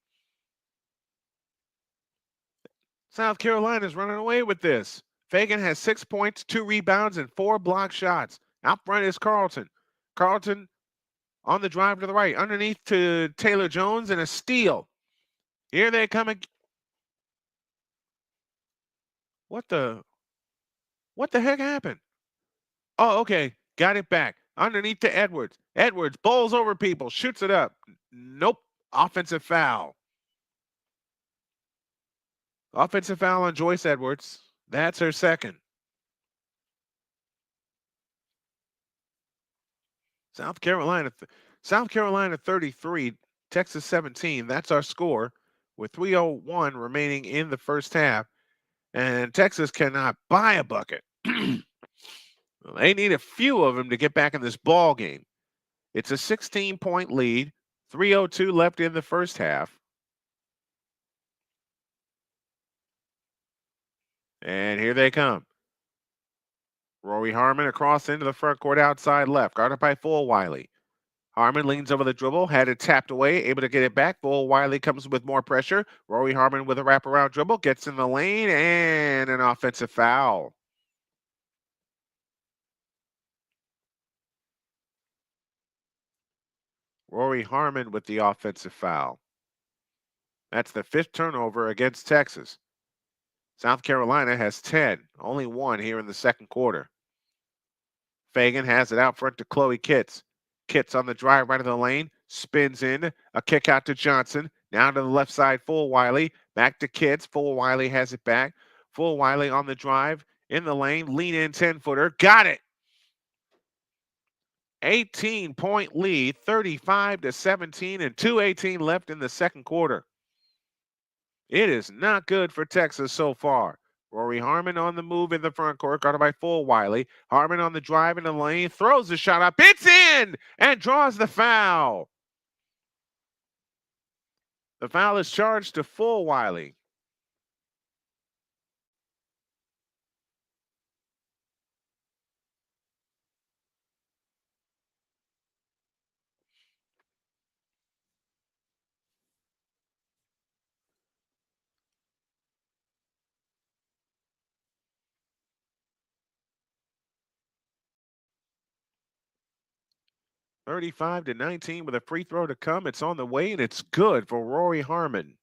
South Carolina's running away with this. Fagan has 6 points, 2 rebounds, and 4 block shots. Out front is Carlton. Carlton on the drive to the right, underneath to Taylor Jones, and a steal. Here they come again. What the heck happened? Oh, okay. Got it back. Underneath to Edwards. Edwards bowls over people, shoots it up. Nope. Offensive foul. Offensive foul on Joyce Edwards. That's her second. South Carolina 33, Texas 17. That's our score with 3:01 remaining in the first half. And Texas cannot buy a bucket. They need a few of them to get back in this ball game. It's a 16-point lead, 3:02 left in the first half. And here they come. Rory Harmon across into the front court outside left, guarded by Fulwiley. Harmon leans over the dribble, had it tapped away, able to get it back. Fulwiley comes with more pressure. Rory Harmon with a wraparound dribble, gets in the lane, and an offensive foul. Rory Harmon with the offensive foul. That's the 5th turnover against Texas. South Carolina has 10, only 1 here in the second quarter. Fagan has it out front to Chloe Kitts. Kitts on the drive right of the lane, spins in, a kick out to Johnson. Now to the left side, Fulwiley. Back to Kitts. Fulwiley has it back. Fulwiley on the drive, in the lane, lean in 10-footer. Got it! 18-point lead, 35-17, and 2:18 left in the second quarter. It is not good for Texas so far. Rory Harmon on the move in the front court, guarded by Fulwiley. Harmon on the drive in the lane, throws the shot up, it's in, and draws the foul. The foul is charged to Fulwiley. (35-19) with a free throw to come. It's on the way, and it's good for Rory Harmon.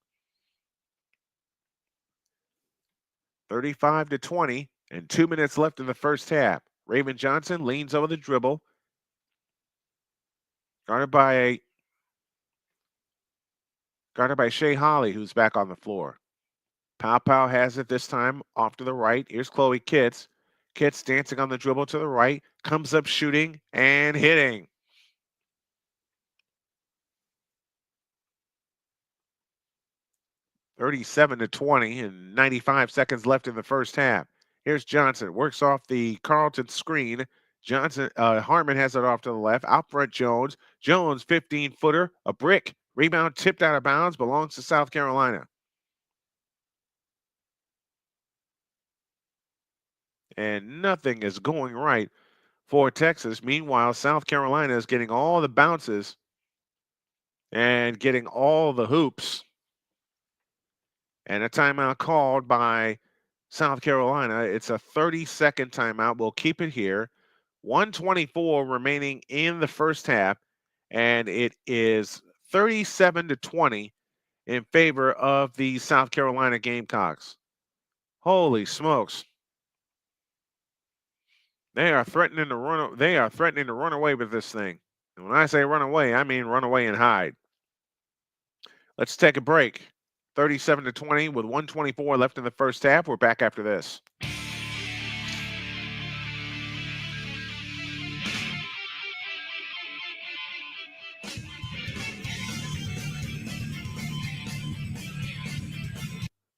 35-20, and 2 minutes left in the first half. Raven Johnson leans over the dribble, guarded by Shea Holly, who's back on the floor. Pow has it this time off to the right. Here's Chloe Kitts. Kitts dancing on the dribble to the right, comes up shooting and hitting. 37-20 and 95 seconds left in the first half. Here's Johnson, works off the Carlton screen. Harmon has it off to the left. Out front, Jones. Jones, 15-footer, a brick. Rebound tipped out of bounds, belongs to South Carolina. And nothing is going right for Texas. Meanwhile, South Carolina is getting all the bounces and getting all the hoops. And a timeout called by South Carolina. It's a 30-second timeout. We'll keep it here. 124 remaining in the first half, and it is 37-20 in favor of the South Carolina Gamecocks. Holy smokes. They are threatening to run away with this thing. And when I say run away, I mean run away and hide. Let's take a break. 37-20 with 124 left in the first half. We're back after this.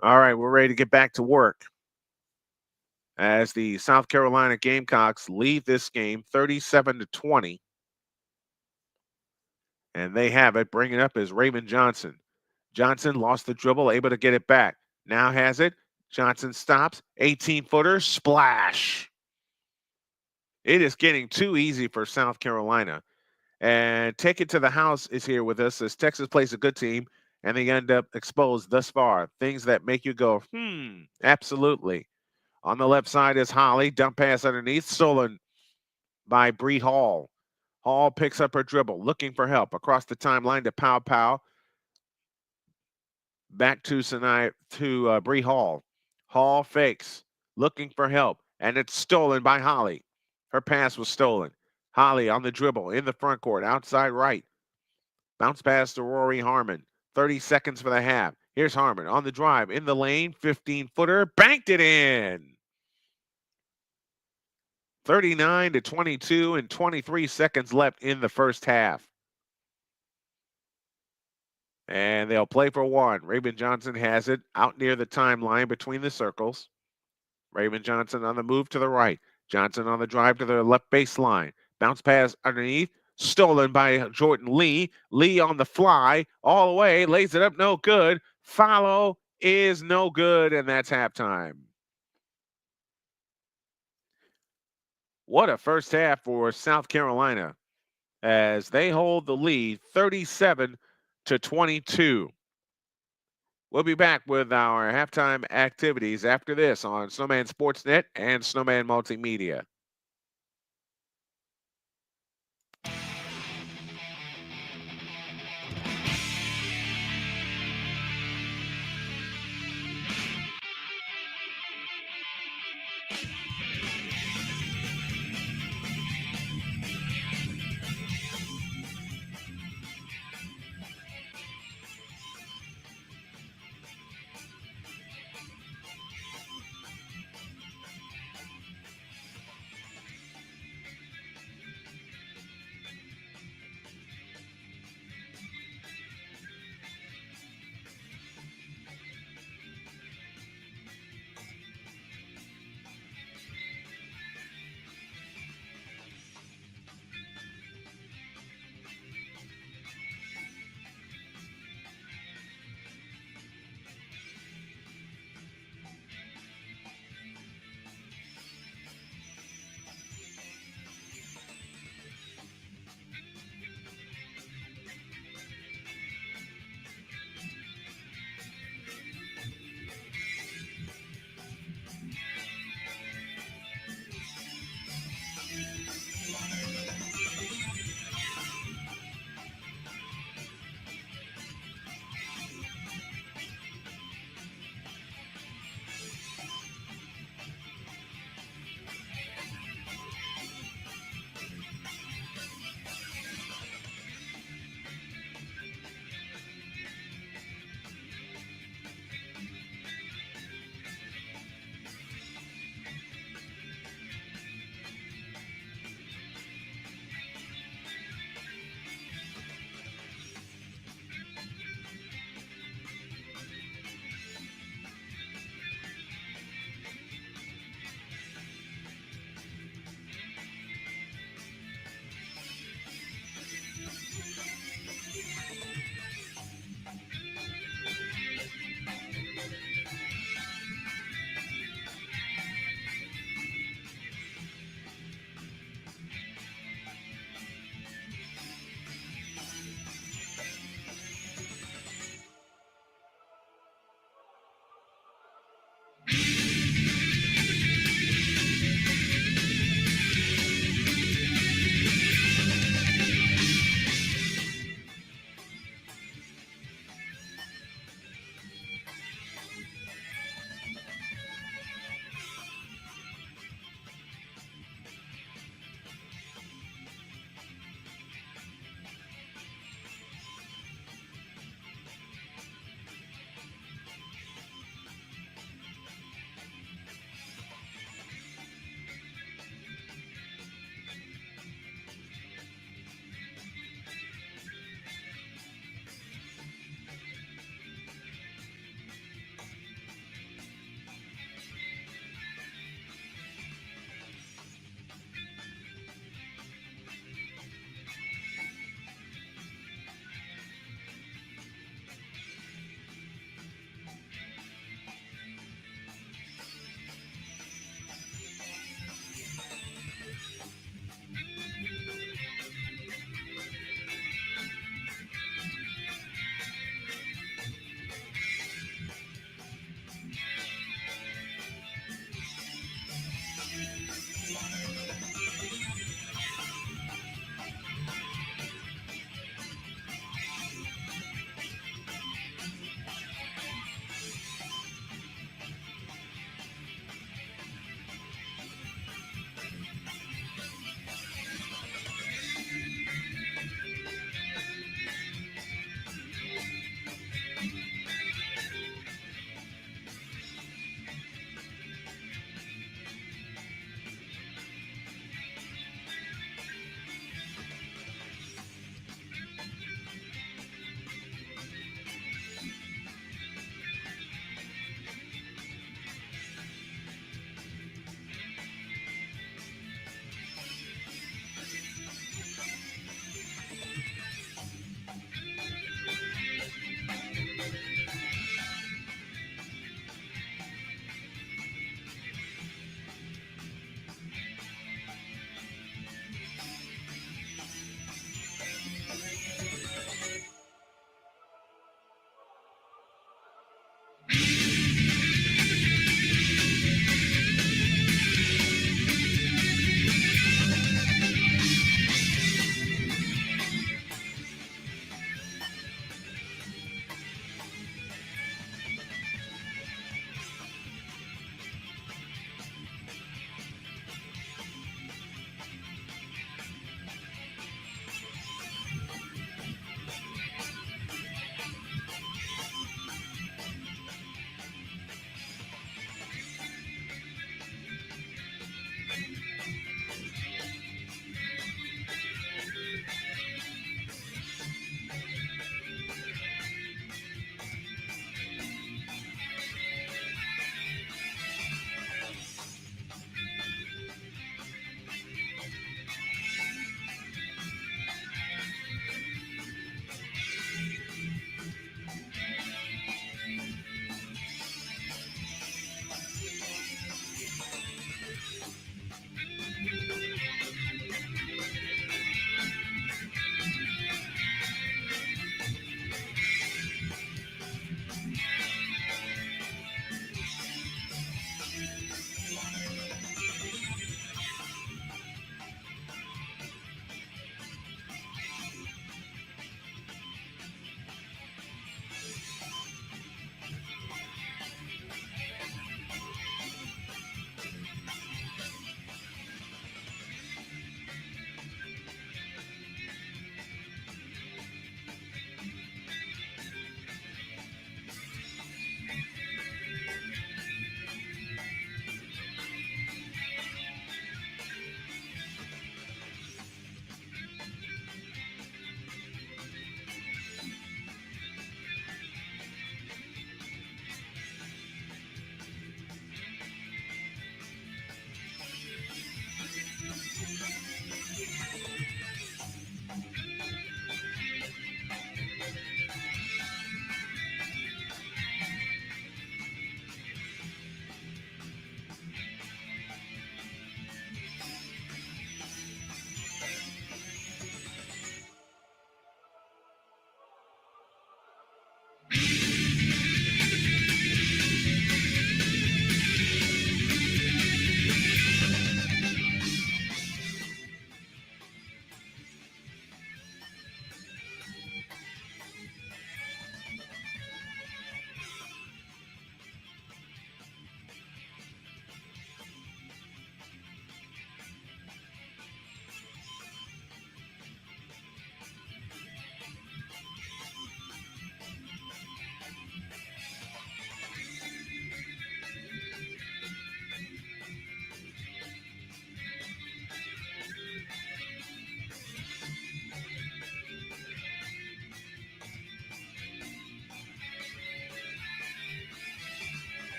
All right, we're ready to get back to work as the South Carolina Gamecocks lead this game 37-20. And they have it. Bringing up is Raven Johnson. Johnson lost the dribble, able to get it back. Now has it. Johnson stops. 18-footer, splash. It is getting too easy for South Carolina. And Take It to the House is here with us as Texas plays a good team, and they end up exposed thus far. Things that make you go, absolutely. On the left side is Holly. Dump pass underneath, stolen by Bree Hall. Hall picks up her dribble, looking for help across the timeline to Pow Pow. Back to Sinai to Bree Hall. Hall fakes, looking for help, and it's stolen by Holly. Her pass was stolen. Holly on the dribble in the front court, outside right. Bounce pass to Rory Harmon. 30 seconds for the half. Here's Harmon on the drive in the lane. 15-footer, banked it in. 39-22 and 23 seconds left in the first half. And they'll play for one. Raven Johnson has it out near the timeline between the circles. Raven Johnson on the move to the right. Johnson on the drive to the left baseline. Bounce pass underneath. Stolen by Jordan Lee. Lee on the fly. All the way. Lays it up. No good. Follow is no good. And that's halftime. What a first half for South Carolina as they hold the lead 37-22. We'll be back with our halftime activities after this on Snowman Sportsnet and Snowman Multimedia.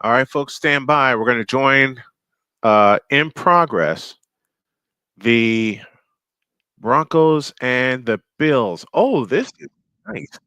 All right, folks, stand by. We're going to join in progress the Broncos and the Bills. Oh, this is nice.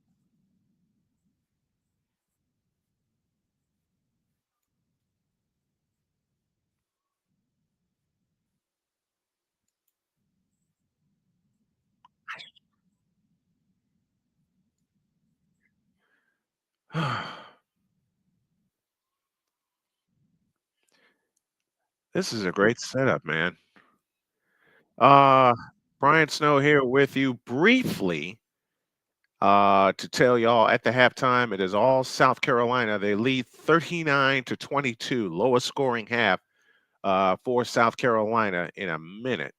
This is a great setup, man. Uh, Brian Snow here with you briefly to tell y'all at the halftime it is all South Carolina. They lead 39-22, lowest scoring half for South Carolina in a minute.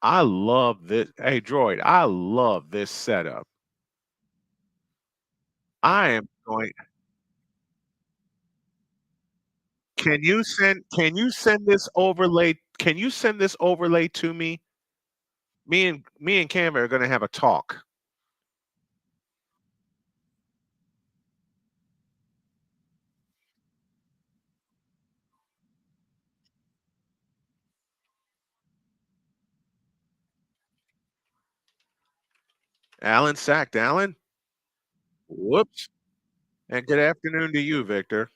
I love this. Hey, Droid, I love this setup. I am going. Can you send this overlay? Can you send this overlay to me? Me and Cam are gonna have a talk. Alan sacked Alan. Whoops. And good afternoon to you, Victor.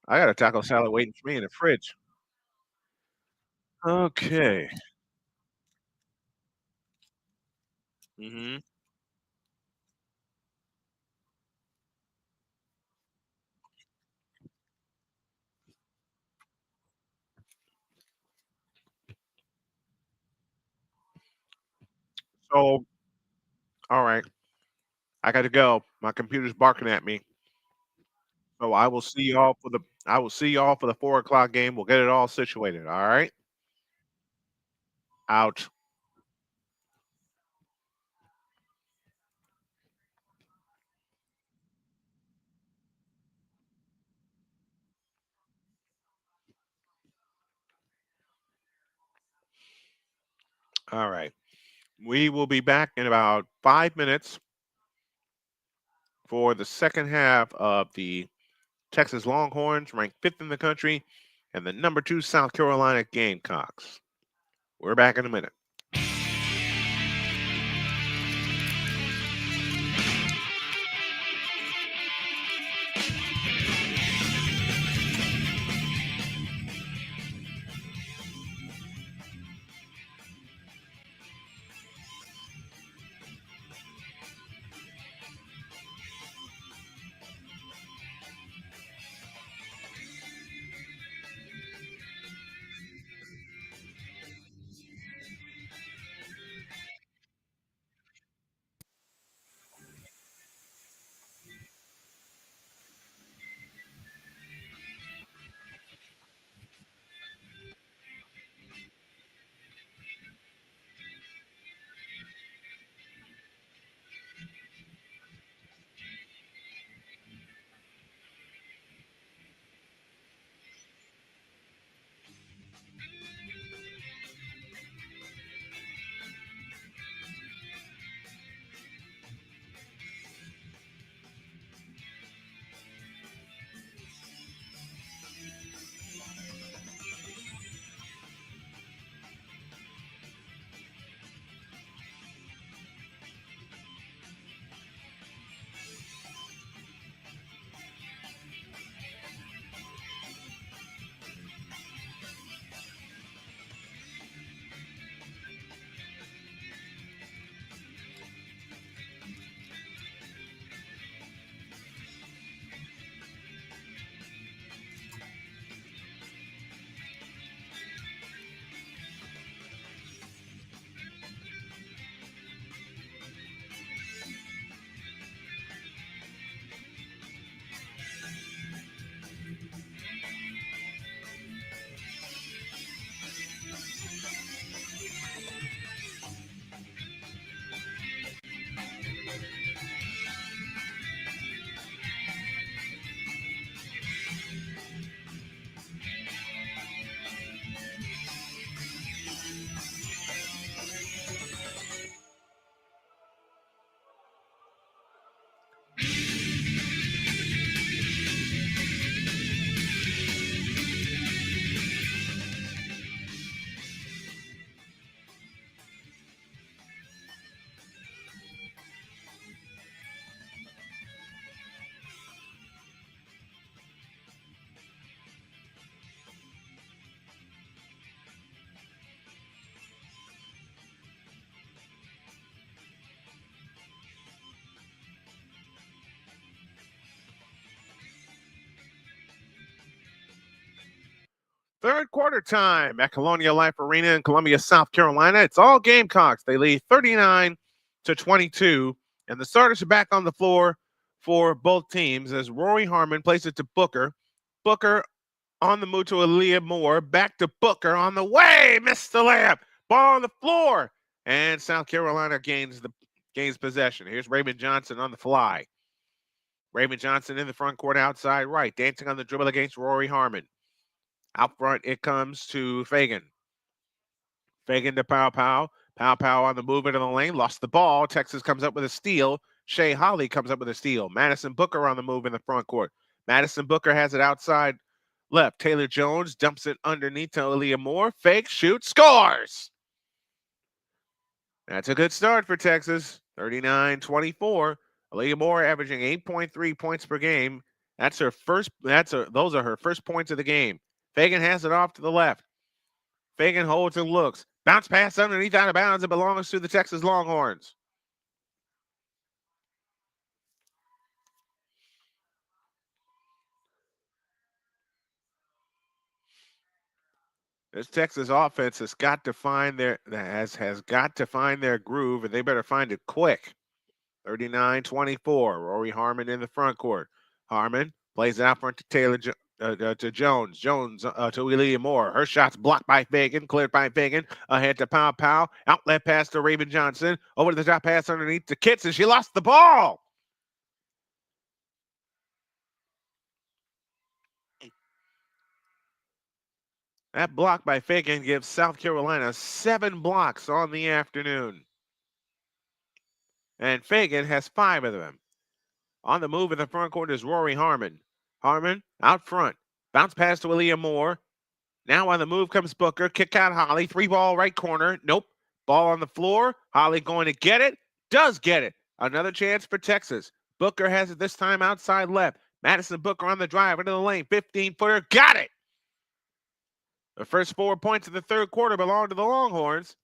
I got a taco salad waiting for me in the fridge. Okay. hmm So, all right, I got to go. My computer's barking at me. So I will see y'all for the 4 o'clock game. We'll get it all situated. All right. Out. All right. We will be back in about 5 minutes for the second half of the Texas Longhorns, ranked fifth in the country, and the number 2 South Carolina Gamecocks. We're back in a minute. Third quarter time at Colonial Life Arena in Columbia, South Carolina. It's all Gamecocks. They lead 39-22, and the starters are back on the floor for both teams as Rory Harmon plays it to Booker. Booker on the move to Aaliyah Moore. Back to Booker on the way. Missed the layup. Ball on the floor. And South Carolina gains possession. Here's Raymond Johnson on the fly. Raymond Johnson in the front court outside right. Dancing on the dribble against Rory Harmon. Out front, it comes to Fagan. Fagan to Pow Pow. Pow Pow on the move into the lane. Lost the ball. Texas comes up with a steal. Shea Holly comes up with a steal. Madison Booker on the move in the front court. Madison Booker has it outside left. Taylor Jones dumps it underneath to Aaliyah Moore. Fake, shoot, scores! That's a good start for Texas. 39-24. Aaliyah Moore averaging 8.3 points per game. Those are her first points of the game. Fagan has it off to the left. Fagan holds and looks. Bounce pass underneath out of bounds. It belongs to the Texas Longhorns. This Texas offense has got to find their groove, and they better find it quick. 39-24. Rory Harmon in the front court. Harmon plays it out front to Taylor to Jones. Jones to Aaliyah Moore. Her shot's blocked by Fagan, cleared by Fagan. Ahead to Pow Pow. Outlet pass to Raven Johnson. Over to the top pass underneath to Kitts, and she lost the ball. That block by Fagan gives South Carolina 7 blocks on the afternoon. And Fagan has 5 of them. On the move in the front court is Rory Harmon. Harmon out front. Bounce pass to Aaliyah Moore. Now on the move comes Booker. Kick out Holly. 3-ball right corner. Nope. Ball on the floor. Holly going to get it. Does get it. Another chance for Texas. Booker has it this time outside left. Madison Booker on the drive into the lane. 15-footer. Got it. The first 4 points of the third quarter belong to the Longhorns.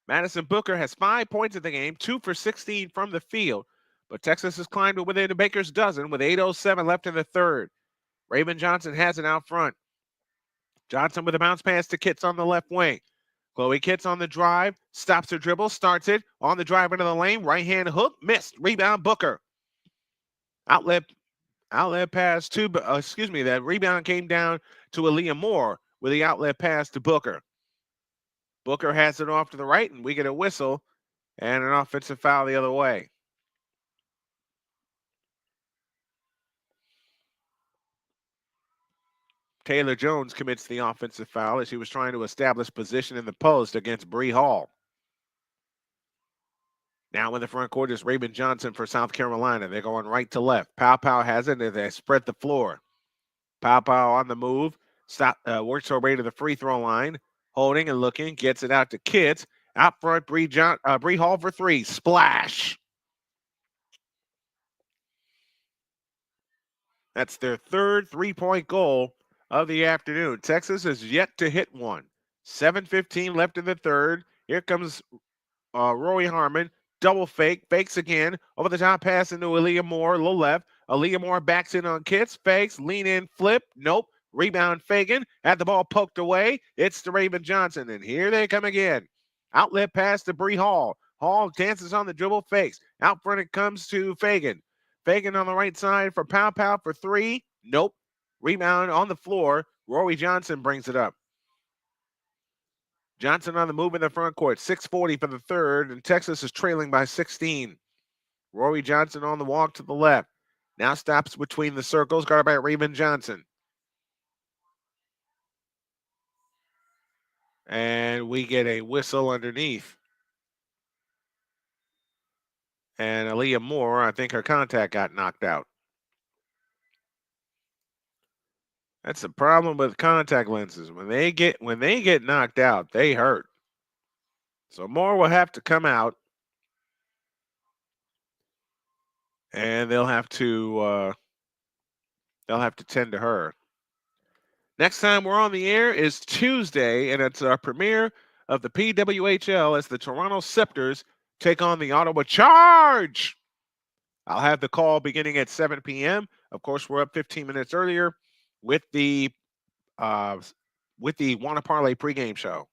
Madison Booker has 5 points in the game, 2 for 16 from the field. But Texas has climbed to within a baker's dozen with 8:07 left in the third. Raymond Johnson has it out front. Johnson with a bounce pass to Kitts on the left wing. Chloe Kitts on the drive, stops her dribble, starts it on the drive into the lane. Right hand hook, missed. Rebound Booker. Outlet pass to, that rebound came down to Aaliyah Moore with the outlet pass to Booker. Booker has it off to the right, and we get a whistle and an offensive foul the other way. Taylor Jones commits the offensive foul as he was trying to establish position in the post against Bree Hall. Now in the front court is Raymond Johnson for South Carolina. They're going right to left. Pow Pow has it, and they spread the floor. Pow Pow on the move. Works her way to the free throw line. Holding and looking. Gets it out to Kitts. Out front, Bree Hall for 3. Splash. That's their third three-point goal of the afternoon. Texas has yet to hit one. 7:15 left in the third. Here comes Rory Harmon. Double fake. Fakes again. Over the top pass into Aaliyah Moore. Low left. Aaliyah Moore backs in on Kitts. Fakes. Lean in. Flip. Nope. Rebound Fagan. Had the ball poked away. It's to Raven Johnson. And here they come again. Outlet pass to Bree Hall. Hall dances on the dribble. Fakes. Out front it comes to Fagan. Fagan on the right side for Pow Pow for 3. Nope. Rebound on the floor. Rory Johnson brings it up. Johnson on the move in the front court. 6:40 for the third, and Texas is trailing by 16. Rory Johnson on the walk to the left. Now stops between the circles, guarded by Raymond Johnson. And we get a whistle underneath. And Aaliyah Moore, I think her contact got knocked out. That's the problem with contact lenses. When they get knocked out, they hurt. So Moore will have to come out, and they'll have to tend to her. Next time we're on the air is Tuesday, and it's our premiere of the PWHL as the Toronto Scepters take on the Ottawa Charge. I'll have the call beginning at 7 p.m. Of course, we're up 15 minutes earlier with the with the Wanna Parlay pregame show.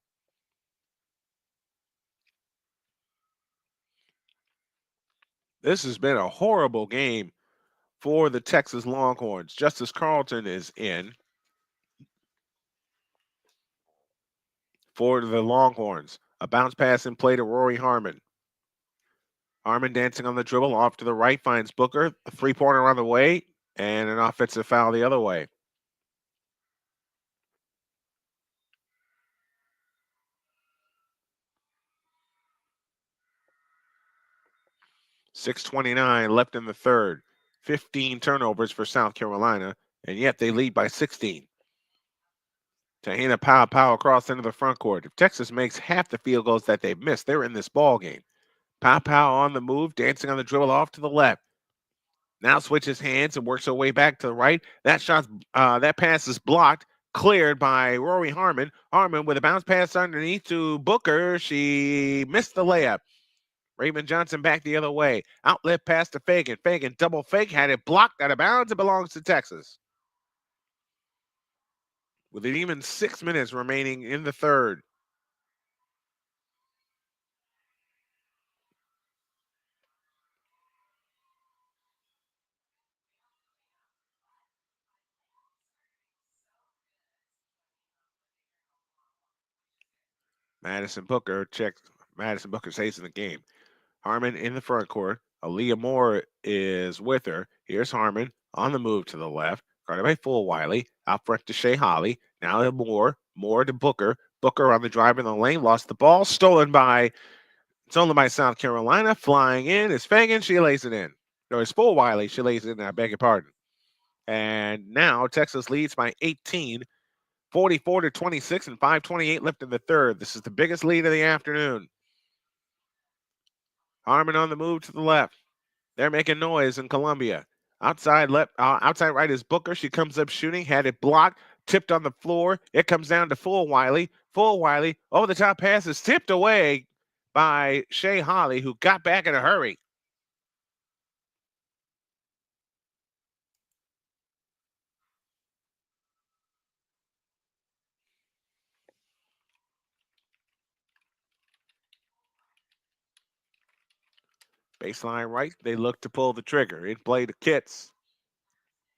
This has been a horrible game for the Texas Longhorns. Justice Carlton is in for the Longhorns. A bounce pass in play to Rory Harmon. Harmon dancing on the dribble off to the right, finds Booker. A three-pointer on the way, and an offensive foul the other way. .629 left in the third. 15 turnovers for South Carolina, and yet they lead by 16. Tahina Pow across into the front court. If Texas makes half the field goals that they've missed, they're in this ball game. Pow on the move, dancing on the dribble off to the left. Now switches hands and works her way back to the right. That pass is blocked, cleared by Rory Harmon. Harmon with a bounce pass underneath to Booker. She missed the layup. Raymond Johnson back the other way. Outlet pass to Fagan. Fagan double fake, had it blocked out of bounds. It belongs to Texas. With an even 6 minutes remaining in the third. Madison Booker stays in the game. Harmon in the front court. Aaliyah Moore is with her. Here's Harmon on the move to the left. Guarded by Fulwiley. Out front to Shea Holly. Now to Moore. Moore to Booker. Booker on the drive in the lane. Lost the ball. Stolen by South Carolina. Flying in is Fagan. She lays it in. No, it's Fulwiley. She lays it in. I beg your pardon. And now Texas leads by 18. 44-26 and 5:28 left in the third. This is the biggest lead of the afternoon. Harmon on the move to the left. They're making noise in Columbia. Outside right is Booker. She comes up shooting, had it blocked, tipped on the floor. It comes down to Fulwiley. Fulwiley over the top pass is tipped away by Shea Holly, who got back in a hurry. Baseline right, they look to pull the trigger. In play to Kitts.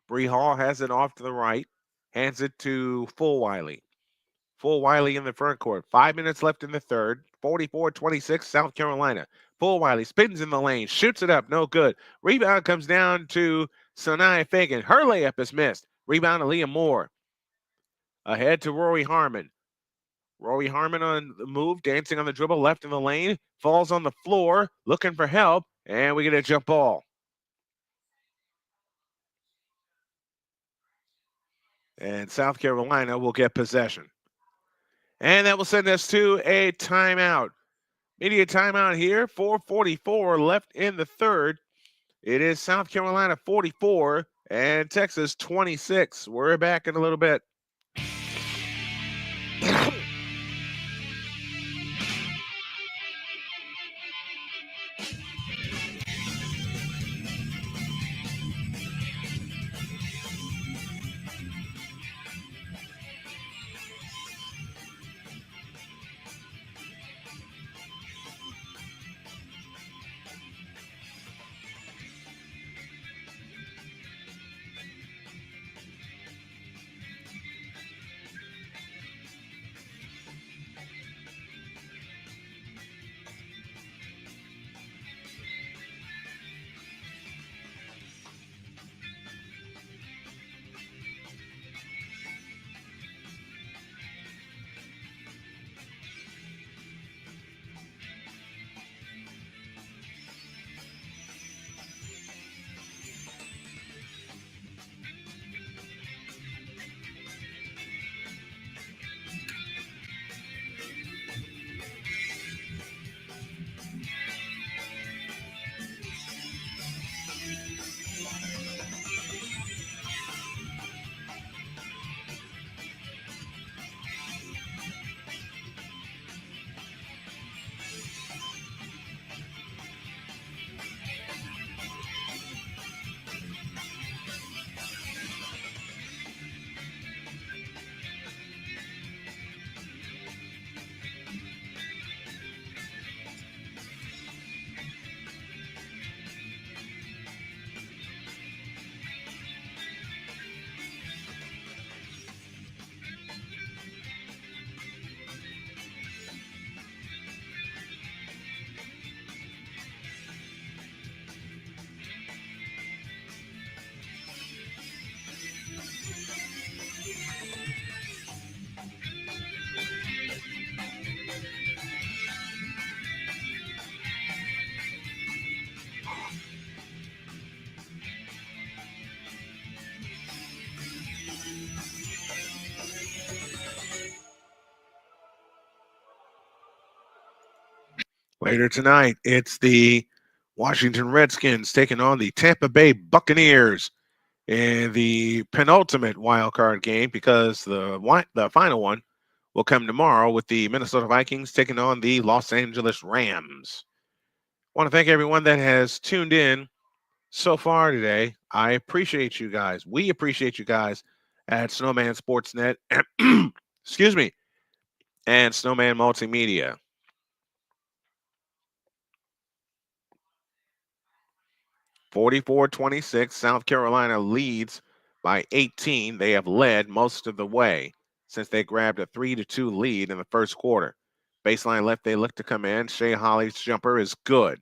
Bree Hall has it off to the right, hands it to Fulwiley. Fulwiley in the front court. 5 minutes left in the third. 44-26, South Carolina. Fulwiley spins in the lane, shoots it up, no good. Rebound comes down to Sanaya Fagan. Her layup is missed. Rebound to Leah Moore. Ahead to Rory Harmon. Rory Harmon on the move, dancing on the dribble, left in the lane, falls on the floor, looking for help, and we get a jump ball. And South Carolina will get possession. And that will send us to a timeout. Media timeout here. 4:44 left in the third. It is South Carolina 44 and Texas 26. We're back in a little bit. Later tonight, it's the Washington Redskins taking on the Tampa Bay Buccaneers in the penultimate wild card game, because the final one will come tomorrow with the Minnesota Vikings taking on the Los Angeles Rams. I want to thank everyone that has tuned in so far today. I appreciate you guys. We appreciate you guys at Snowman Sportsnet, excuse me, and Snowman Multimedia. 44-26, South Carolina leads by 18. They have led most of the way since they grabbed a 3-2 lead in the first quarter. Baseline left, they look to come in. Shea Holly's jumper is good.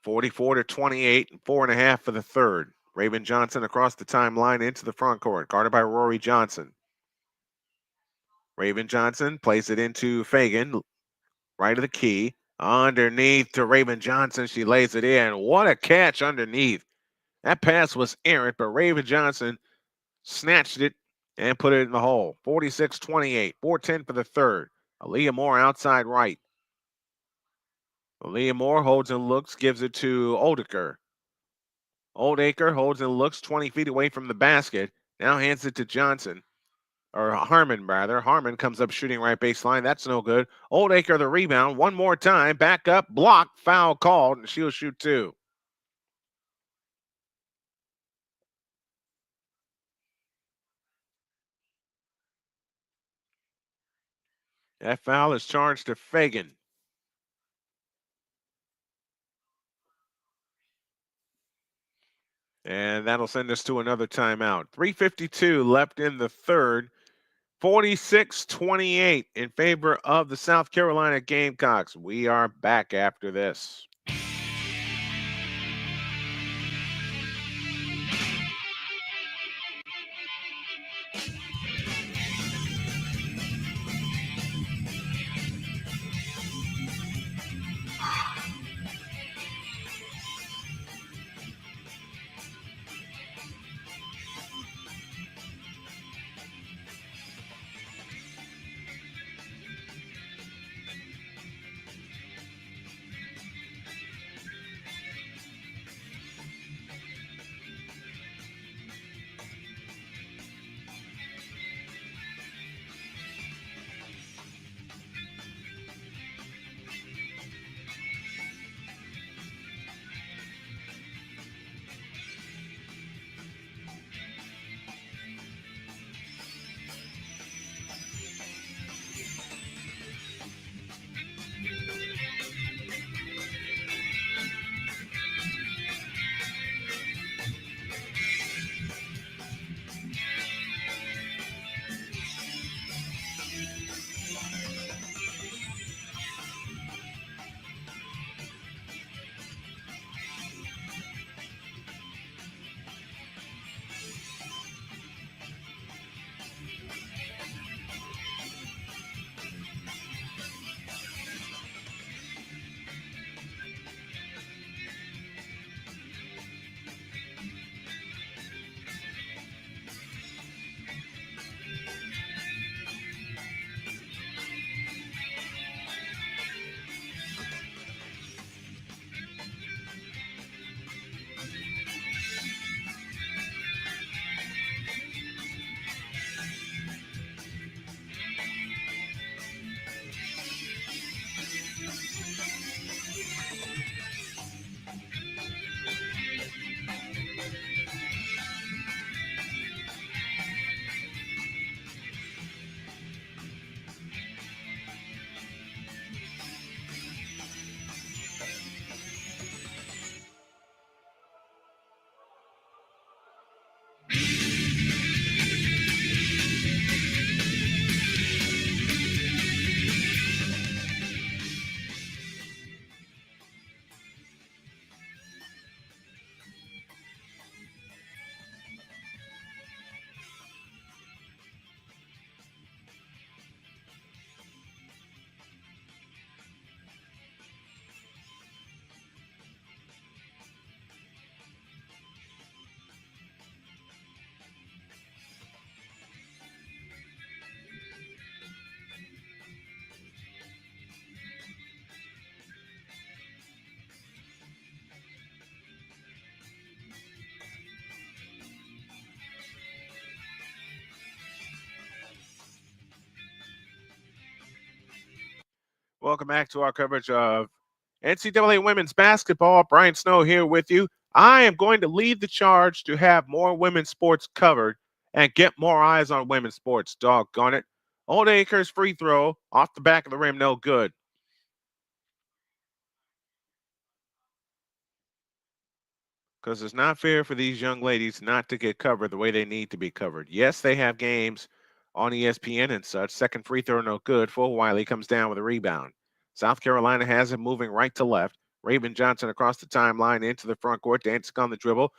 44-28, 4.5 for the third. Raven Johnson across the timeline into the front court, guarded by Rory Johnson. Raven Johnson plays it into Fagan, right of the key. Underneath to Raven Johnson. She lays it in. What a catch underneath. That pass was errant, but Raven Johnson snatched it and put it in the hole. 46-28, 4:10 for the third. Aaliyah Moore outside right. Aaliyah Moore holds and looks, gives it to Oldacre. Oldacre holds and looks 20 feet away from the basket. Now hands it to Johnson. Or Harmon, rather. Harmon comes up shooting right baseline. That's no good. Oldacre the rebound. One more time. Back up. Block. Foul called. And she'll shoot two. That foul is charged to Fagan. And that'll send us to another timeout. 3:52 left in the third. 46-28 in favor of the South Carolina Gamecocks. We are back after this. Welcome back to our coverage of NCAA women's basketball. Brian Snow here with you. I am going to lead the charge to have more women's sports covered and get more eyes on women's sports. Doggone it. Old Acres free throw off the back of the rim, no good. Because it's not fair for these young ladies not to get covered the way they need to be covered. Yes, they have games on ESPN and such. Second free throw, no good. Full Wiley comes down with a rebound. South Carolina has it moving right to left. Raven Johnson across the timeline into the front court, dancing on the dribble.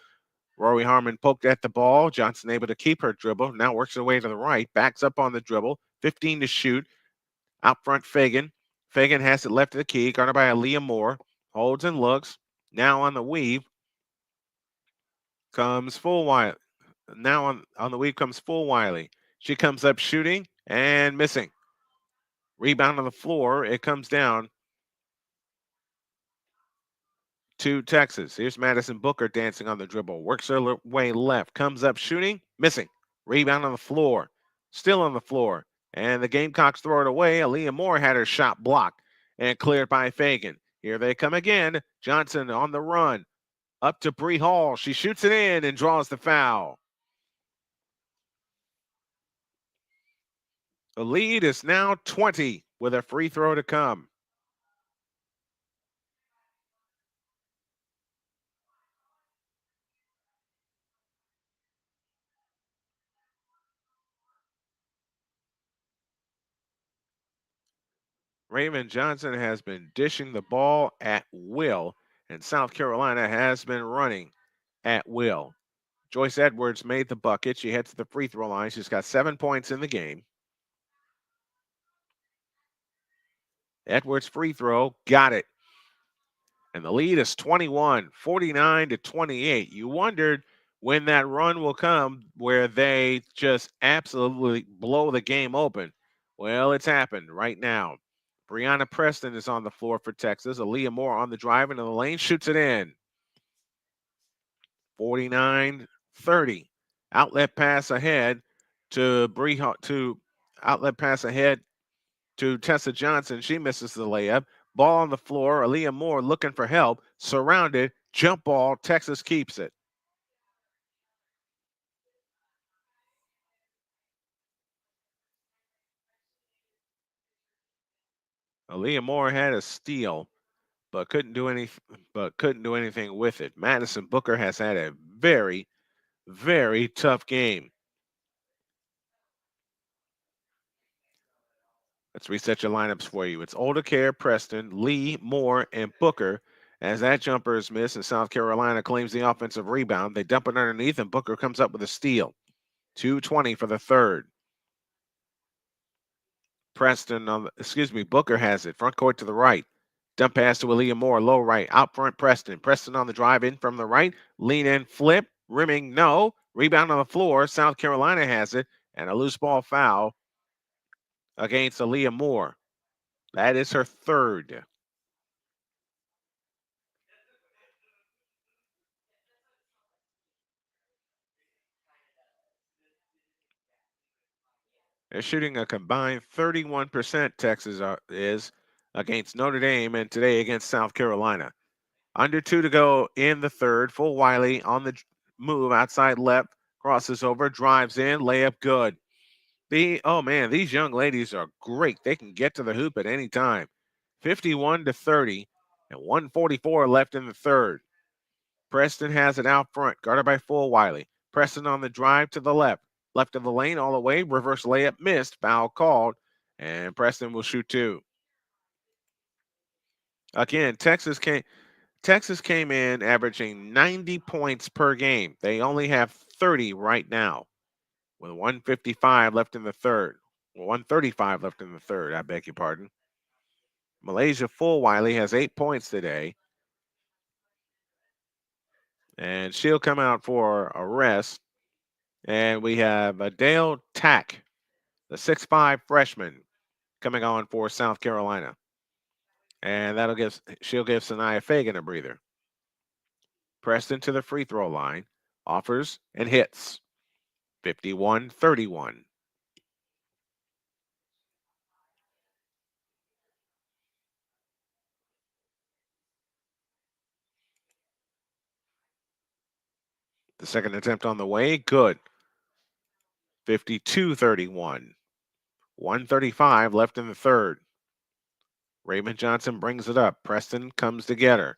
Rory Harmon poked at the ball. Johnson able to keep her dribble. Now works her way to the right. Backs up on the dribble. 15 to shoot. Out front, Fagan. Fagan has it left to the key. Guarded by Aaliyah Moore. Holds and looks. Now on the weave comes Full Wiley. Now on the weave comes Full Wiley. She comes up shooting and missing. Rebound on the floor. It comes down to Texas. Here's Madison Booker dancing on the dribble. Works her way left. Comes up shooting. Missing. Rebound on the floor. Still on the floor. And the Gamecocks throw it away. Aaliyah Moore had her shot blocked and cleared by Fagan. Here they come again. Johnson on the run. Up to Bree Hall. She shoots it in and draws the foul. The lead is now 20 with a free throw to come. Raven Johnson has been dishing the ball at will, and South Carolina has been running at will. Joyce Edwards made the bucket. She heads to the free throw line. She's got 7 points in the game. Edwards free throw, got it. And the lead is 21, 49 to 28. You wondered when that run will come where they just absolutely blow the game open. Well, it's happened right now. Brianna Preston is on the floor for Texas. Aaliyah Moore on the drive into the lane, shoots it in. 49-30. Outlet pass ahead to outlet pass ahead to Tessa Johnson. She misses the layup. Ball on the floor. Aaliyah Moore looking for help. Surrounded. Jump ball. Texas keeps it. Aaliyah Moore had a steal, but couldn't do anything with it. Madison Booker has had a very, very tough game. Let's reset your lineups for you. It's Oldacare, Preston, Lee, Moore, and Booker. As that jumper is missed and South Carolina claims the offensive rebound, they dump it underneath and Booker comes up with a steal. 2:20 for the third. Booker has it. Front court to the right. Dump pass to Aaliyah Moore, low right. Out front, Preston. Preston on the drive in from the right. Lean in, flip. Rimming, no. Rebound on the floor. South Carolina has it. And a loose ball foul against Aaliyah Moore. That is her third. They're shooting a combined 31%, Texas is against Notre Dame and today against South Carolina. Under 2 to go in the third. Full Wiley on the move outside left. Crosses over, drives in, layup good. These young ladies are great. They can get to the hoop at any time. 51-30 and 144 left in the third. Preston has it out front, guarded by Full Wiley. Preston on the drive to the left. Left of the lane all the way. Reverse layup missed. Foul called. And Preston will shoot two. Again, Texas came in averaging 90 points per game. They only have 30 right now with 155 left in the third. 135 left in the third, I beg your pardon. Malaysia Full Wiley has 8 points today. And she'll come out for a rest. And we have Adele Tack, the 6'5 freshman, coming on for South Carolina. And she'll give Sanaya Fagan a breather. Preston to the free throw line, offers and hits. 51-31. The second attempt on the way, good. 52-31. 1:35 left in the third. Raymond Johnson brings it up. Preston comes to get her.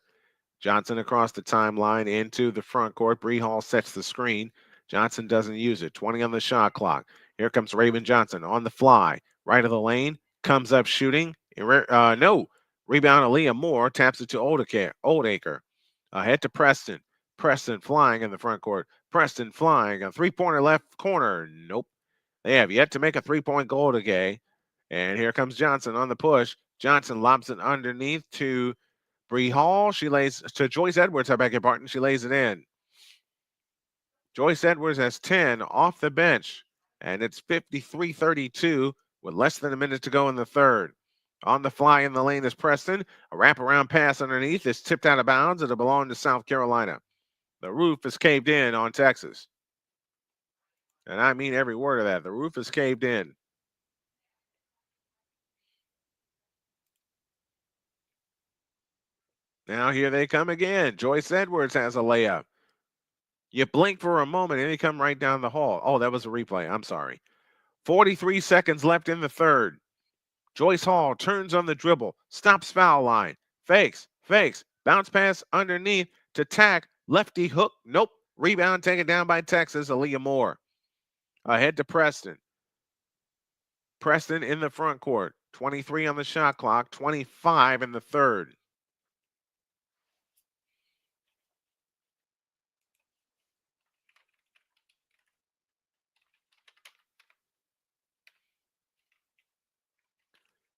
Johnson across the timeline into the front court. Bree Hall sets the screen. Johnson doesn't use it. 20 on the shot clock. Here comes Raymond Johnson on the fly. Right of the lane. Comes up shooting. No. Rebound Aaliyah Moore. Taps it to Oldacre. Ahead to Preston. Preston flying in the front court. Preston flying. A three-pointer left corner. Nope. They have yet to make a three-point goal today. And here comes Johnson on the push. Johnson lobs it underneath to Bree Hall. She lays to Joyce Edwards. I beg your pardon. She lays it in. Joyce Edwards has 10 off the bench. And it's 53-32 with less than a minute to go in the third. On the fly in the lane is Preston. A wraparound pass underneath is tipped out of bounds. It'll belong to South Carolina. The roof is caved in on Texas. And I mean every word of that. The roof is caved in. Now here they come again. Joyce Edwards has a layup. You blink for a moment and they come right down the hall. Oh, that was a replay. I'm sorry. 43 seconds left in the third. Joyce Hall turns on the dribble, stops foul line, fakes, bounce pass underneath to Tack, lefty hook, nope. Rebound taken down by Texas, Aaliyah Moore. Ahead to Preston. Preston in the front court, 23 on the shot clock, 25 in the third.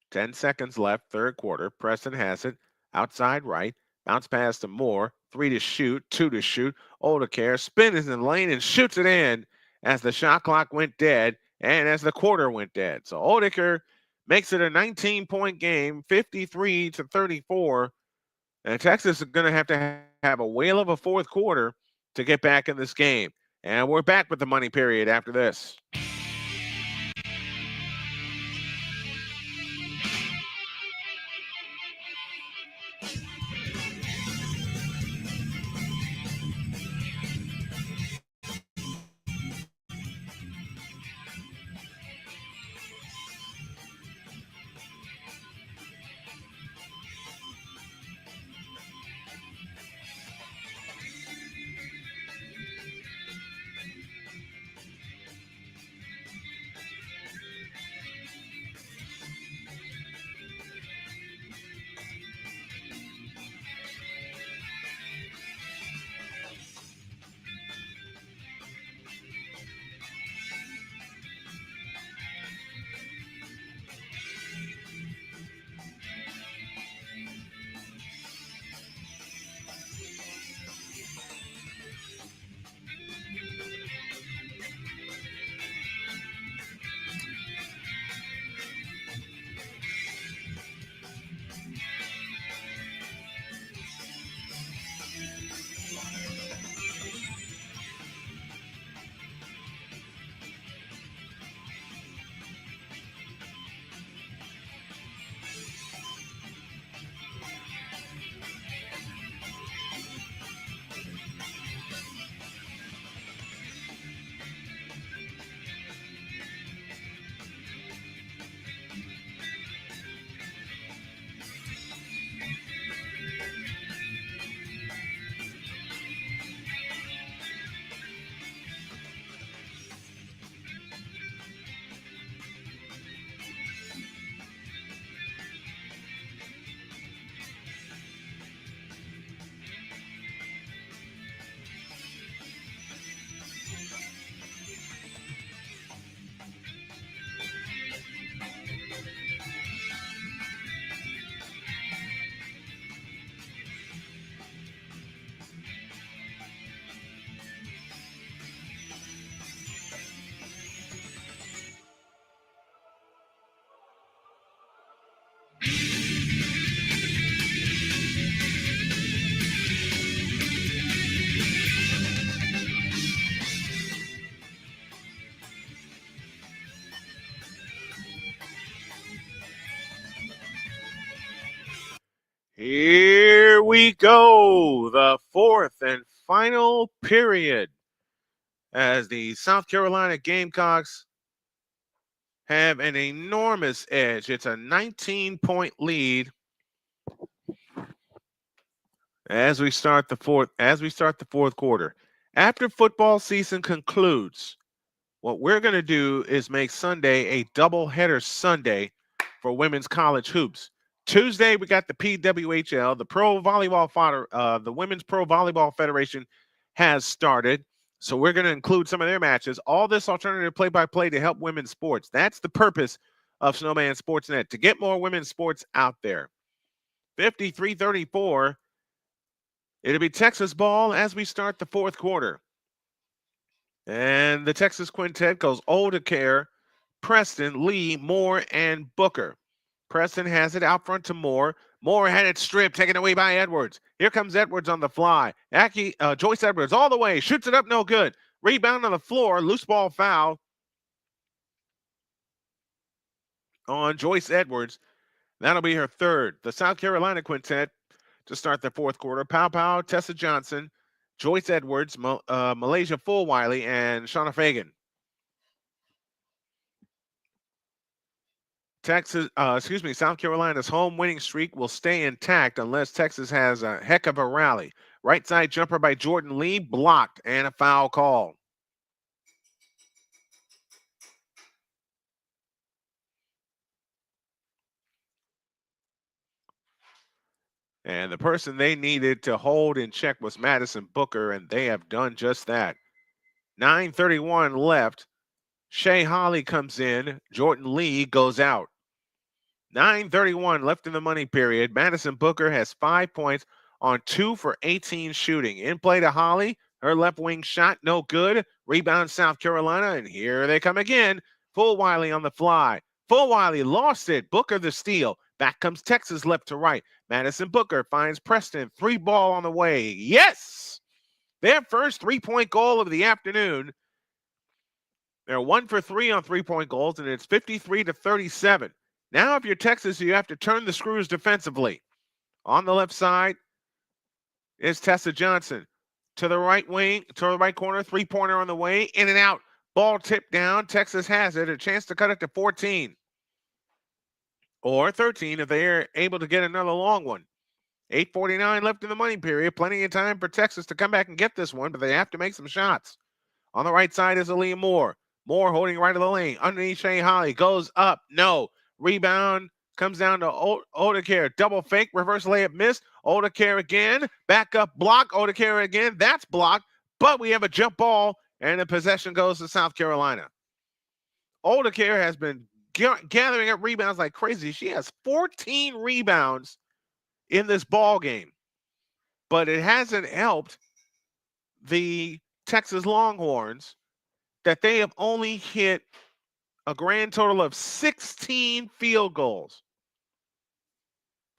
Ten seconds left, third quarter. Preston has it. Outside right. Bounce pass to Moore. 3 to shoot, 2 to shoot. Oldacre spins in the lane and shoots it in as the shot clock went dead and as the quarter went dead. So Oldacre makes it a 19-point game, 53-34. And Texas is going to have a whale of a fourth quarter to get back in this game. And we're back with the money period after this. Here we go, the fourth and final period as the South Carolina Gamecocks have an enormous edge. It's a 19-point lead as we start the fourth quarter. After football season concludes, what we're going to do is make Sunday a doubleheader Sunday for women's college hoops. Tuesday, we got the PWHL, the Women's Pro Volleyball Federation has started. So we're going to include some of their matches. All this alternative play-by-play to help women's sports. That's the purpose of Snowman Sportsnet, to get more women's sports out there. 53-34. It'll be Texas ball as we start the fourth quarter. And the Texas quintet goes Oldacare, Preston, Lee, Moore, and Booker. Preston has it out front to Moore. Moore had it stripped, taken away by Edwards. Here comes Edwards on the fly. Joyce Edwards all the way, shoots it up, no good. Rebound on the floor, loose ball foul on Joyce Edwards. That'll be her third. The South Carolina quintet to start the fourth quarter. Pow, Tessa Johnson, Joyce Edwards, Malaysia Fulwiley, and Shauna Fagan. South Carolina's home winning streak will stay intact unless Texas has a heck of a rally. Right side jumper by Jordan Lee, blocked, and a foul call. And the person they needed to hold in check was Madison Booker, and they have done just that. 9:31 left. Shea Holly comes in. Jordan Lee goes out. 9:31 left in the money period. Madison Booker has 5 points on 2 for 18 shooting. In play to Holly. Her left wing shot, no good. Rebound South Carolina, and here they come again. Fulwiley on the fly. Fulwiley lost it. Booker the steal. Back comes Texas left to right. Madison Booker finds Preston. 3 ball on the way. Yes! Their first 3-point goal of the afternoon. They're 1 for 3 on 3-point goals, and it's 53-37. Now, if you're Texas, you have to turn the screws defensively. On the left side is Tessa Johnson. To the right wing, to the right corner, 3-pointer on the way, in and out. Ball tipped down. Texas has it. A chance to cut it to 14. Or 13 if they're able to get another long one. 8:49 left in the money period. Plenty of time for Texas to come back and get this one, but they have to make some shots. On the right side is Aaliyah Moore. Moore holding right of the lane. Underneath Shea Holly. Goes up. No. Rebound comes down to Oldacare. Double fake. Reverse layup missed. Oldacare again. Back up block. Oldacare again. That's blocked. But we have a jump ball, and the possession goes to South Carolina. Oldacare has been gathering up rebounds like crazy. She has 14 rebounds in this ball game. But it hasn't helped the Texas Longhorns that they have only hit a grand total of 16 field goals.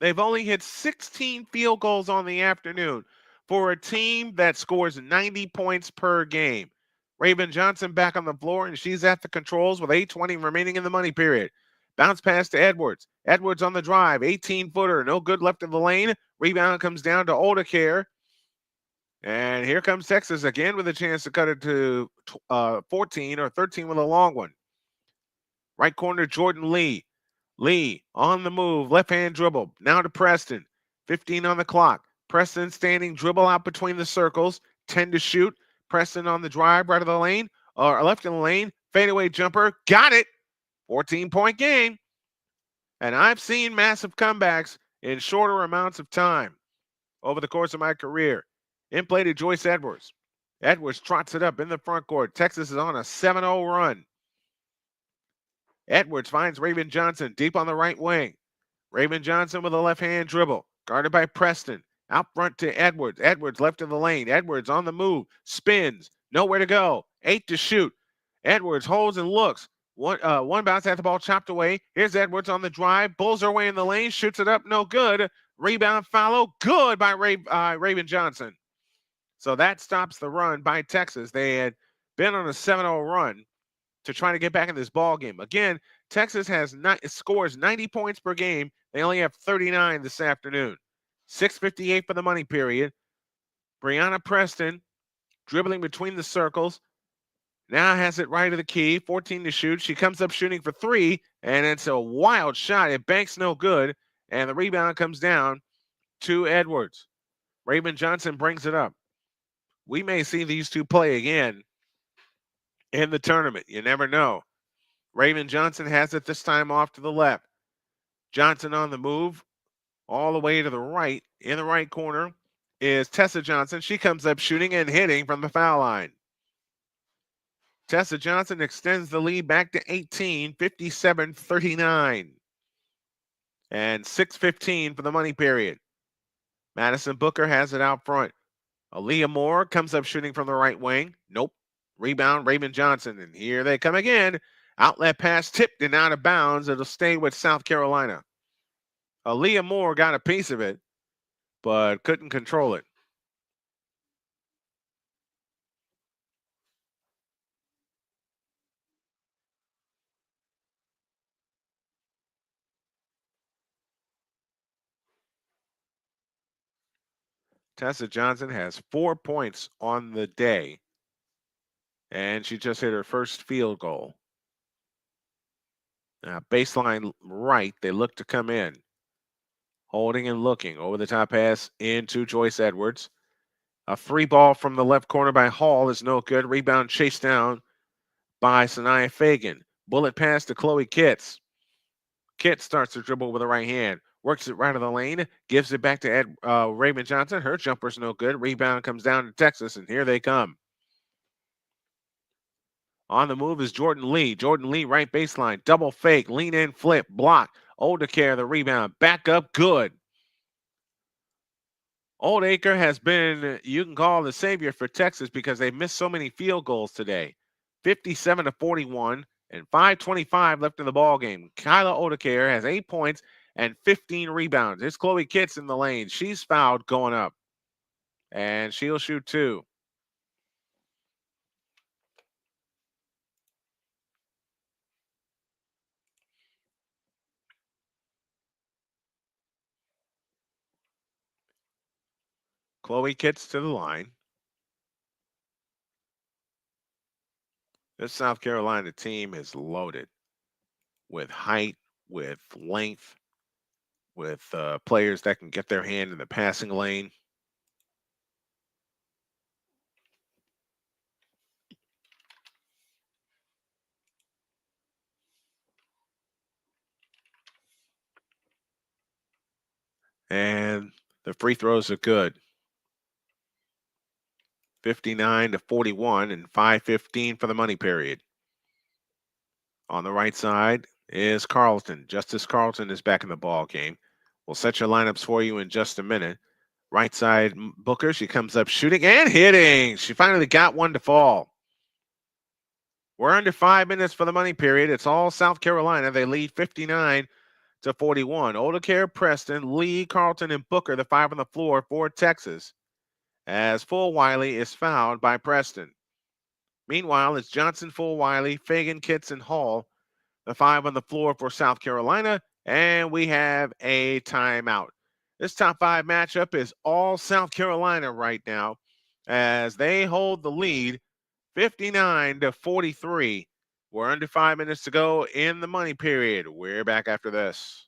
They've only hit 16 field goals on the afternoon for a team that scores 90 points per game. Raven Johnson back on the floor, and she's at the controls with 8:20 remaining in the money period. Bounce pass to Edwards. Edwards on the drive, 18-footer, no good left of the lane. Rebound comes down to Oldacare. And here comes Texas again with a chance to cut it to 14 or 13 with a long one. Right corner, Jordan Lee. Lee on the move, left-hand dribble. Now to Preston. 15 on the clock. Preston standing, dribble out between the circles. 10 to shoot. Preston on the drive, right of the lane, or left in the lane. Fadeaway jumper. Got it. 14-point game. And I've seen massive comebacks in shorter amounts of time over the course of my career. In play to Joyce Edwards. Edwards trots it up in the front court. Texas is on a 7-0 run. Edwards finds Raven Johnson deep on the right wing. Raven Johnson with a left-hand dribble. Guarded by Preston. Out front to Edwards. Edwards left of the lane. Edwards on the move. Spins. Nowhere to go. 8 to shoot. Edwards holds and looks. One bounce at the ball chopped away. Here's Edwards on the drive. Bulls her way in the lane. Shoots it up. No good. Rebound follow. Good by Raven Johnson. So that stops the run by Texas. They had been on a 7-0 run to try to get back in this ball game. Again, Texas scores 90 points per game. They only have 39 this afternoon. 6:58 for the money period. Brianna Preston dribbling between the circles. Now has it right of the key, 14 to shoot. She comes up shooting for three, and it's a wild shot. It banks no good, and the rebound comes down to Edwards. Raven Johnson brings it up. We may see these two play again in the tournament. You never know. Raven Johnson has it this time off to the left. Johnson on the move all the way to the right. In the right corner is Tessa Johnson. She comes up shooting and hitting from the foul line. Tessa Johnson extends the lead back to 18, 57-39. And 6:15 for the money period. Madison Booker has it out front. Aaliyah Moore comes up shooting from the right wing. Nope. Rebound, Raven Johnson. And here they come again. Outlet pass tipped and out of bounds. It'll stay with South Carolina. Aaliyah Moore got a piece of it, but couldn't control it. Tessa Johnson has 4 points on the day, and she just hit her first field goal. Now, baseline right, they look to come in. Holding and looking. Over the top pass into Joyce Edwards. A free ball from the left corner by Hall is no good. Rebound chased down by Sanaya Fagan. Bullet pass to Chloe Kitts. Kitts starts to dribble with the right hand. Works it right of the lane. Gives it back to Raven Johnson. Her jumper's no good. Rebound comes down to Texas, and here they come. On the move is Jordan Lee. Jordan Lee, right baseline. Double fake. Lean in, flip, block. Oldacre, the rebound. Back up, good. Oldacre has been, you can call the savior for Texas because they missed so many field goals today. 57-41 and 5:25 left in the ball game. Kyla Oldacre has 8 points and 15 rebounds. There's Chloe Kitts in the lane. She's fouled going up, and she'll shoot two. Chloe Kitts to the line. This South Carolina team is loaded with height, with length, with players that can get their hand in the passing lane. And the free throws are good. 59-41 and 5:15 for the money period. On the right side is Carlton. Justice Carlton is back in the ball game. We'll set your lineups for you in just a minute. Right side, Booker. She comes up shooting and hitting. She finally got one to fall. We're under 5 minutes for the money period. It's all South Carolina. They lead 59-41. Oldacre, Preston, Lee, Carlton, and Booker, the five on the floor for Texas, as Full-Wiley is fouled by Preston. Meanwhile, it's Johnson, Full-Wiley, Fagan, Kitts, and Hall, the five on the floor for South Carolina, and we have a timeout. This top five matchup is all South Carolina right now as they hold the lead 59-43. We're under 5 minutes to go in the money period. We're back after this.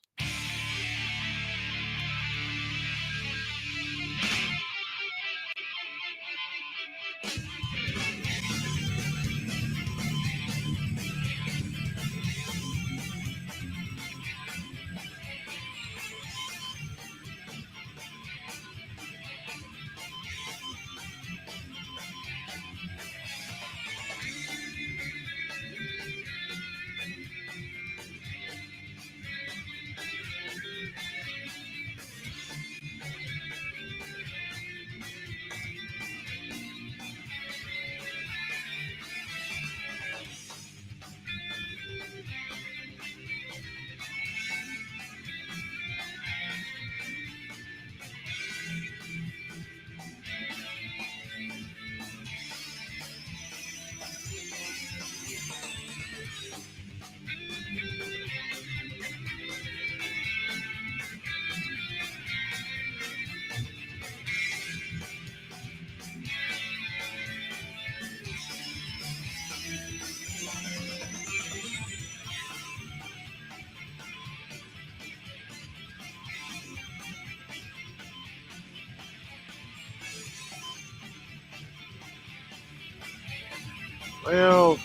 Well,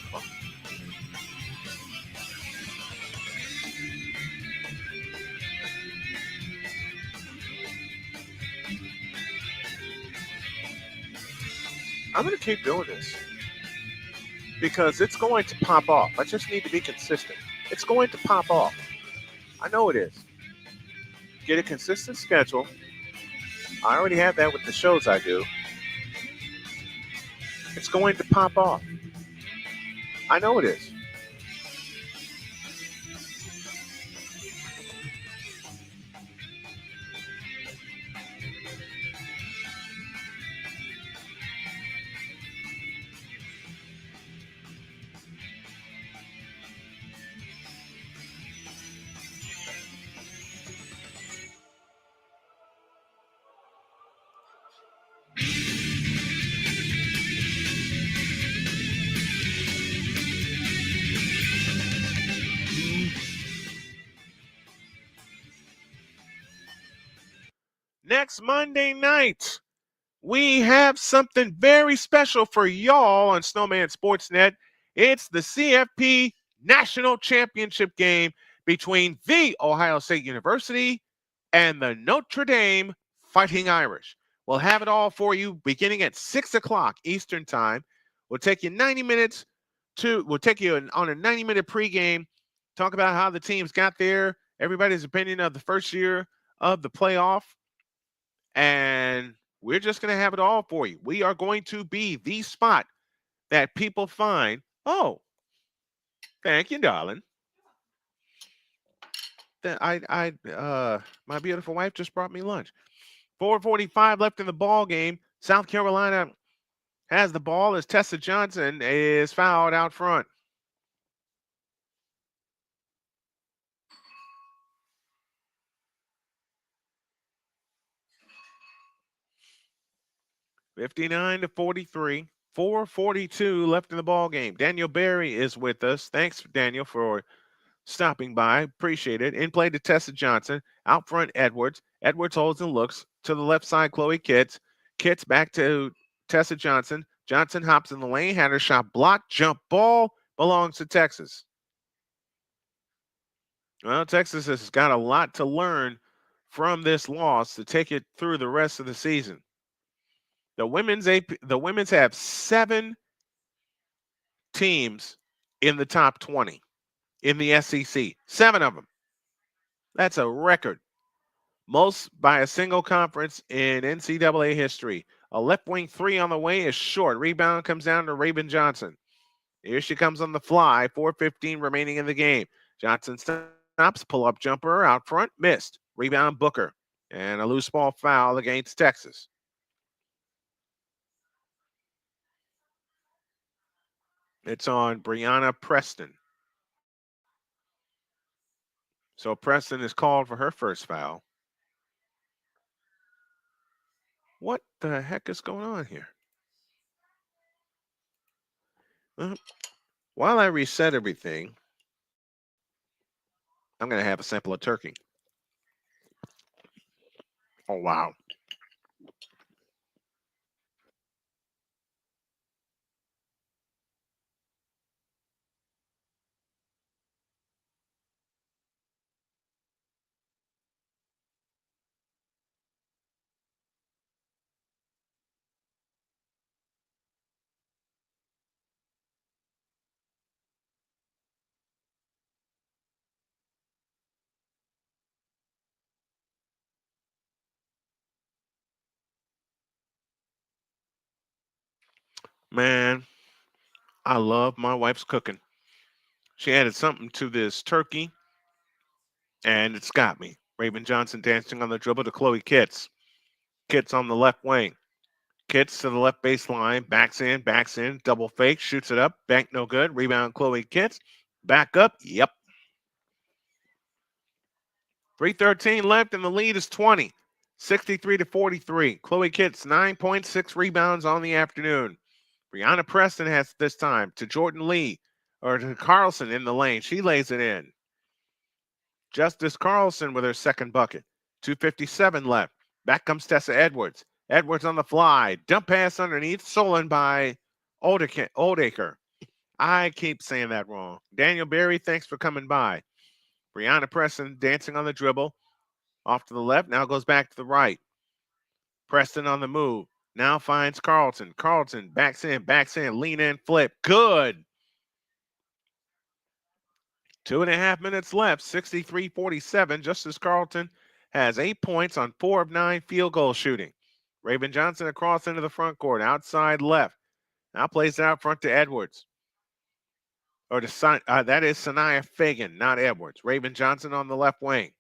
I'm going to keep doing this because it's going to pop off. I just need to be consistent. It's going to pop off. I know it is. Get a consistent schedule. I already have that with the shows I do. It's going to pop off. I know it is. Next Monday night, we have something very special for y'all on Snowman Sportsnet. It's the CFP National Championship game between the Ohio State University and the Notre Dame Fighting Irish. We'll have it all for you beginning at 6 o'clock Eastern Time. We'll take you 90 minutes we'll take you on a 90-minute pregame, talk about how the teams got there, everybody's opinion of the first year of the playoff, and we're just going to have it all for you. We are going to be the spot that people find. Oh, thank you, darling. My beautiful wife just brought me lunch. 4:45 left in the ball game. South Carolina has the ball as Tessa Johnson is fouled out front. (59-43). 4:42 left in the ball game. Daniel Berry is with us. Thanks, Daniel, for stopping by. Appreciate it. In play to Tessa Johnson. Out front, Edwards. Edwards holds and looks. To the left side, Chloe Kitts. Kitts back to Tessa Johnson. Johnson hops in the lane. Had her shot blocked. Jump ball belongs to Texas. Well, Texas has got a lot to learn from this loss to take it through the rest of the season. The women's have 7 teams in the top 20 in the SEC. 7 of them. That's a record. Most by a single conference in NCAA history. A left wing 3 on the way is short. Rebound comes down to Raven Johnson. Here she comes on the fly. 4:15 remaining in the game. Johnson stops, pull-up jumper out front, missed. Rebound Booker. And a loose ball foul against Texas. It's on Brianna Preston. So Preston is called for her first foul. What the heck is going on here? While I reset everything, I'm going to have a sample of turkey. Oh, wow. Man, I love my wife's cooking. She added something to this turkey, and it's got me. Raven Johnson dancing on the dribble to Chloe Kitts. Kitts on the left wing. Kitts to the left baseline, backs in, double fake, shoots it up, bank no good. Rebound Chloe Kitts. Back up, yep. 3:13 left, and the lead is 20. 63-43. Chloe Kitts, 9.6 rebounds on the afternoon. Brianna Preston has this time to Jordan Lee, or to Carlson in the lane. She lays it in. Justice Carlson with her second bucket. 2:57 left. Back comes Tessa Edwards. Edwards on the fly. Dump pass underneath. Stolen by Oldacre. I keep saying that wrong. Daniel Berry, thanks for coming by. Brianna Preston dancing on the dribble. Off to the left, now goes back to the right. Preston on the move. Now finds Carlton. Carlton backs in, lean in, flip. Good. 2.5 minutes left, 63-47. Justice Carlton has 8 points on 4 of 9 field goal shooting. Raven Johnson across into the front court, outside left. Now plays it out front to Edwards. Or to that is Sanaya Fagan, not Edwards. Raven Johnson on the left wing.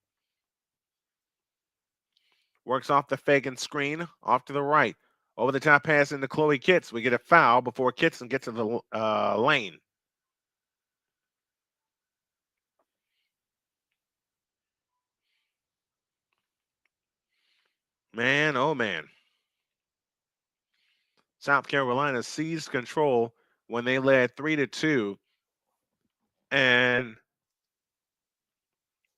Works off the Fagan screen, off to the right. Over the top pass into Chloe Kitts. We get a foul before Kitson gets to the lane. Man, oh man. South Carolina seized control when they led 3-2. And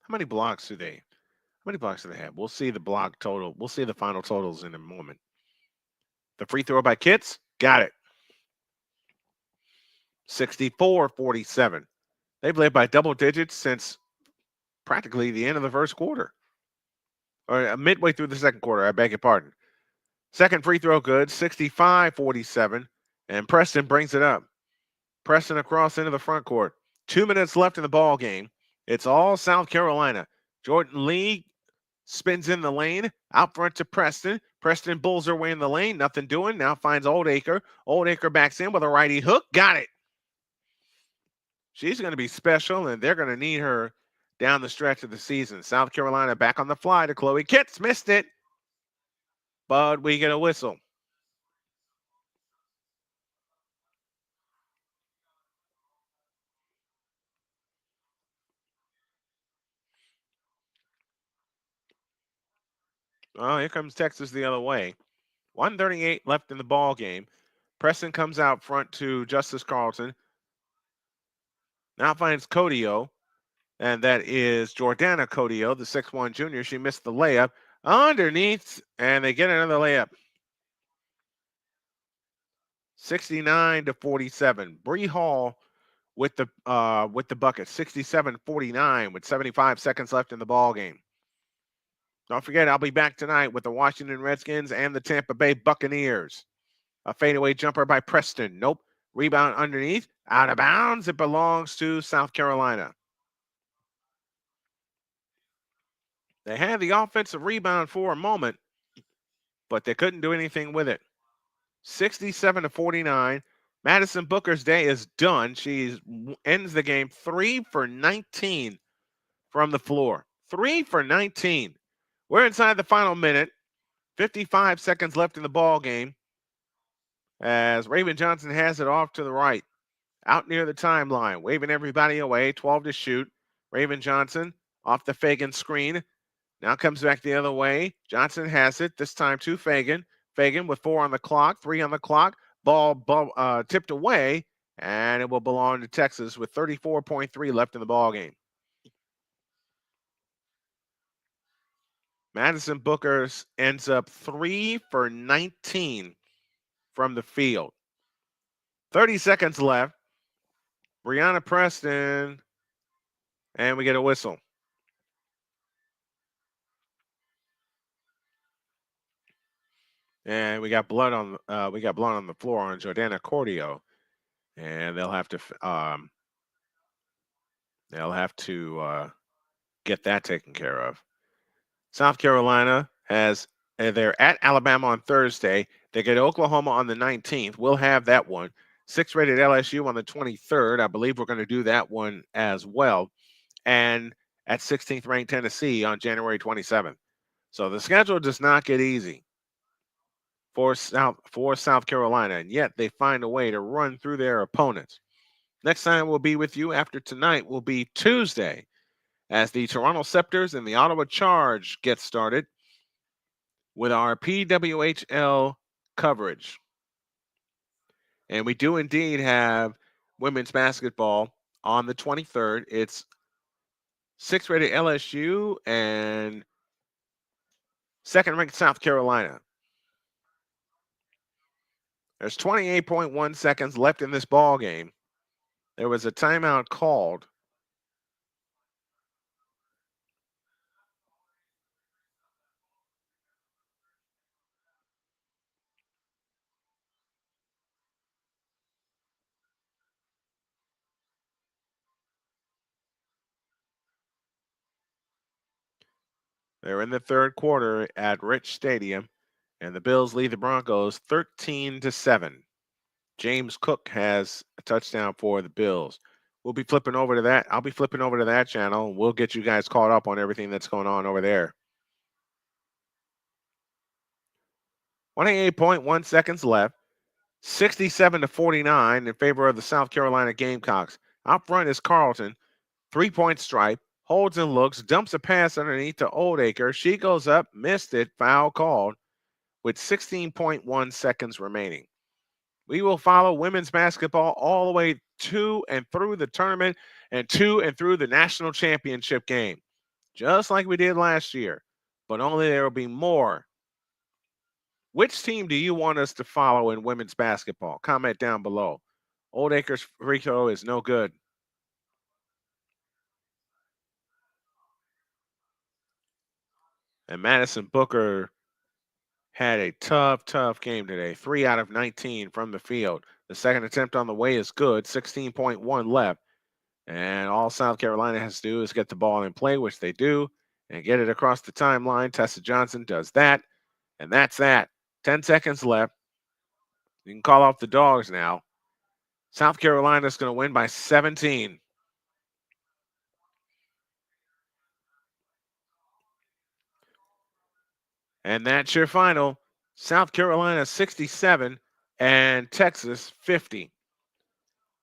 how many blocks do they? How many blocks do they have? We'll see the block total. We'll see the final totals in a moment. The free throw by Kitts, got it. 64-47. They've led by double digits since practically the end of the first quarter. Or midway through the second quarter, I beg your pardon. Second free throw good, 65-47. And Preston brings it up. Preston across into the front court. 2 minutes left in the ball game. It's all South Carolina. Jordan Lee spins in the lane, out front to Preston. Preston bulls her way in the lane, nothing doing. Now finds Oldacre. Oldacre backs in with a righty hook. Got it. She's going to be special, and they're going to need her down the stretch of the season. South Carolina back on the fly to Chloe Kitts. Missed it, but we get a whistle. Oh, here comes Texas the other way. 1:38 left in the ball game. Preston comes out front to Justice Carlton. Now finds Codio, and that is Jordana Codio, the 6'1 junior. She missed the layup underneath, and they get another layup. 69-47. Bree Hall with the bucket. 67-49 with 75 seconds left in the ball game. Don't forget, I'll be back tonight with the Washington Redskins and the Tampa Bay Buccaneers. A fadeaway jumper by Preston. Nope. Rebound underneath. Out of bounds. It belongs to South Carolina. They had the offensive rebound for a moment, but they couldn't do anything with it. 67-49. Madison Booker's day is done. She ends the game 3 for 19 from the floor. 3 for 19. We're inside the final minute. 55 seconds left in the ball game as Raven Johnson has it off to the right. Out near the timeline, waving everybody away. 12 to shoot. Raven Johnson off the Fagan screen. Now comes back the other way. Johnson has it, this time to Fagan. Fagan with 4 on the clock, 3 on the clock. Ball tipped away, and it will belong to Texas with 34.3 left in the ball game. Madison Booker ends up 3 for 19 from the field. 30 seconds left. Brianna Preston, and we get a whistle. And we got blood on the floor on Jordana Cordio, and they'll have to get that taken care of. South Carolina they're at Alabama on Thursday. They get Oklahoma on the 19th. We'll have that one. 6-rated LSU on the 23rd. I believe we're going to do that one as well. And at 16th ranked Tennessee on January 27th. So the schedule does not get easy for South Carolina, and yet they find a way to run through their opponents. Next time we'll be with you after tonight will be Tuesday as the Toronto Scepters and the Ottawa Charge get started with our PWHL coverage. And we do indeed have women's basketball on the 23rd. It's 6-rated LSU and 2nd-ranked South Carolina. There's 28.1 seconds left in this ball game. There was a timeout called. They're in the third quarter at Rich Stadium, and the Bills lead the Broncos 13-7. James Cook has a touchdown for the Bills. We'll be flipping over to that. I'll be flipping over to that channel, and we'll get you guys caught up on everything that's going on over there. 28.1 seconds left. 67-49 in favor of the South Carolina Gamecocks. Out front is Carlton. 3-point stripe. Holds and looks. Dumps a pass underneath to Oldacre. She goes up. Missed it. Foul called with 16.1 seconds remaining. We will follow women's basketball all the way to and through the tournament and to and through the national championship game, just like we did last year, but only there will be more. Which team do you want us to follow in women's basketball? Comment down below. Oldacre's free throw is no good. And Madison Booker had a tough game today. 3 out of 19 from the field. The second attempt on the way is good. 16.1 left. And all South Carolina has to do is get the ball in play, which they do, and get it across the timeline. Tessa Johnson does that. And that's that. 10 seconds left. You can call off the dogs now. South Carolina's going to win by 17. And that's your final. South Carolina 67 and Texas 50.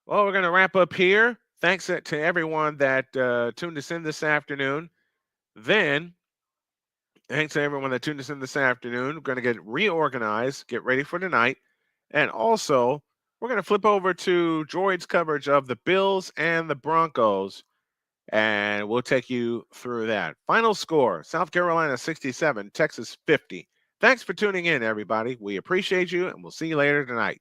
Well, we're going to wrap up here. Thanks to everyone that tuned us in this afternoon. Then, thanks to everyone that tuned us in this afternoon. We're going to get reorganized, get ready for tonight. And also, we're going to flip over to Droid's coverage of the Bills and the Broncos. And we'll take you through that. Final score, South Carolina 67, Texas 50. Thanks for tuning in, everybody. We appreciate you, and we'll see you later tonight.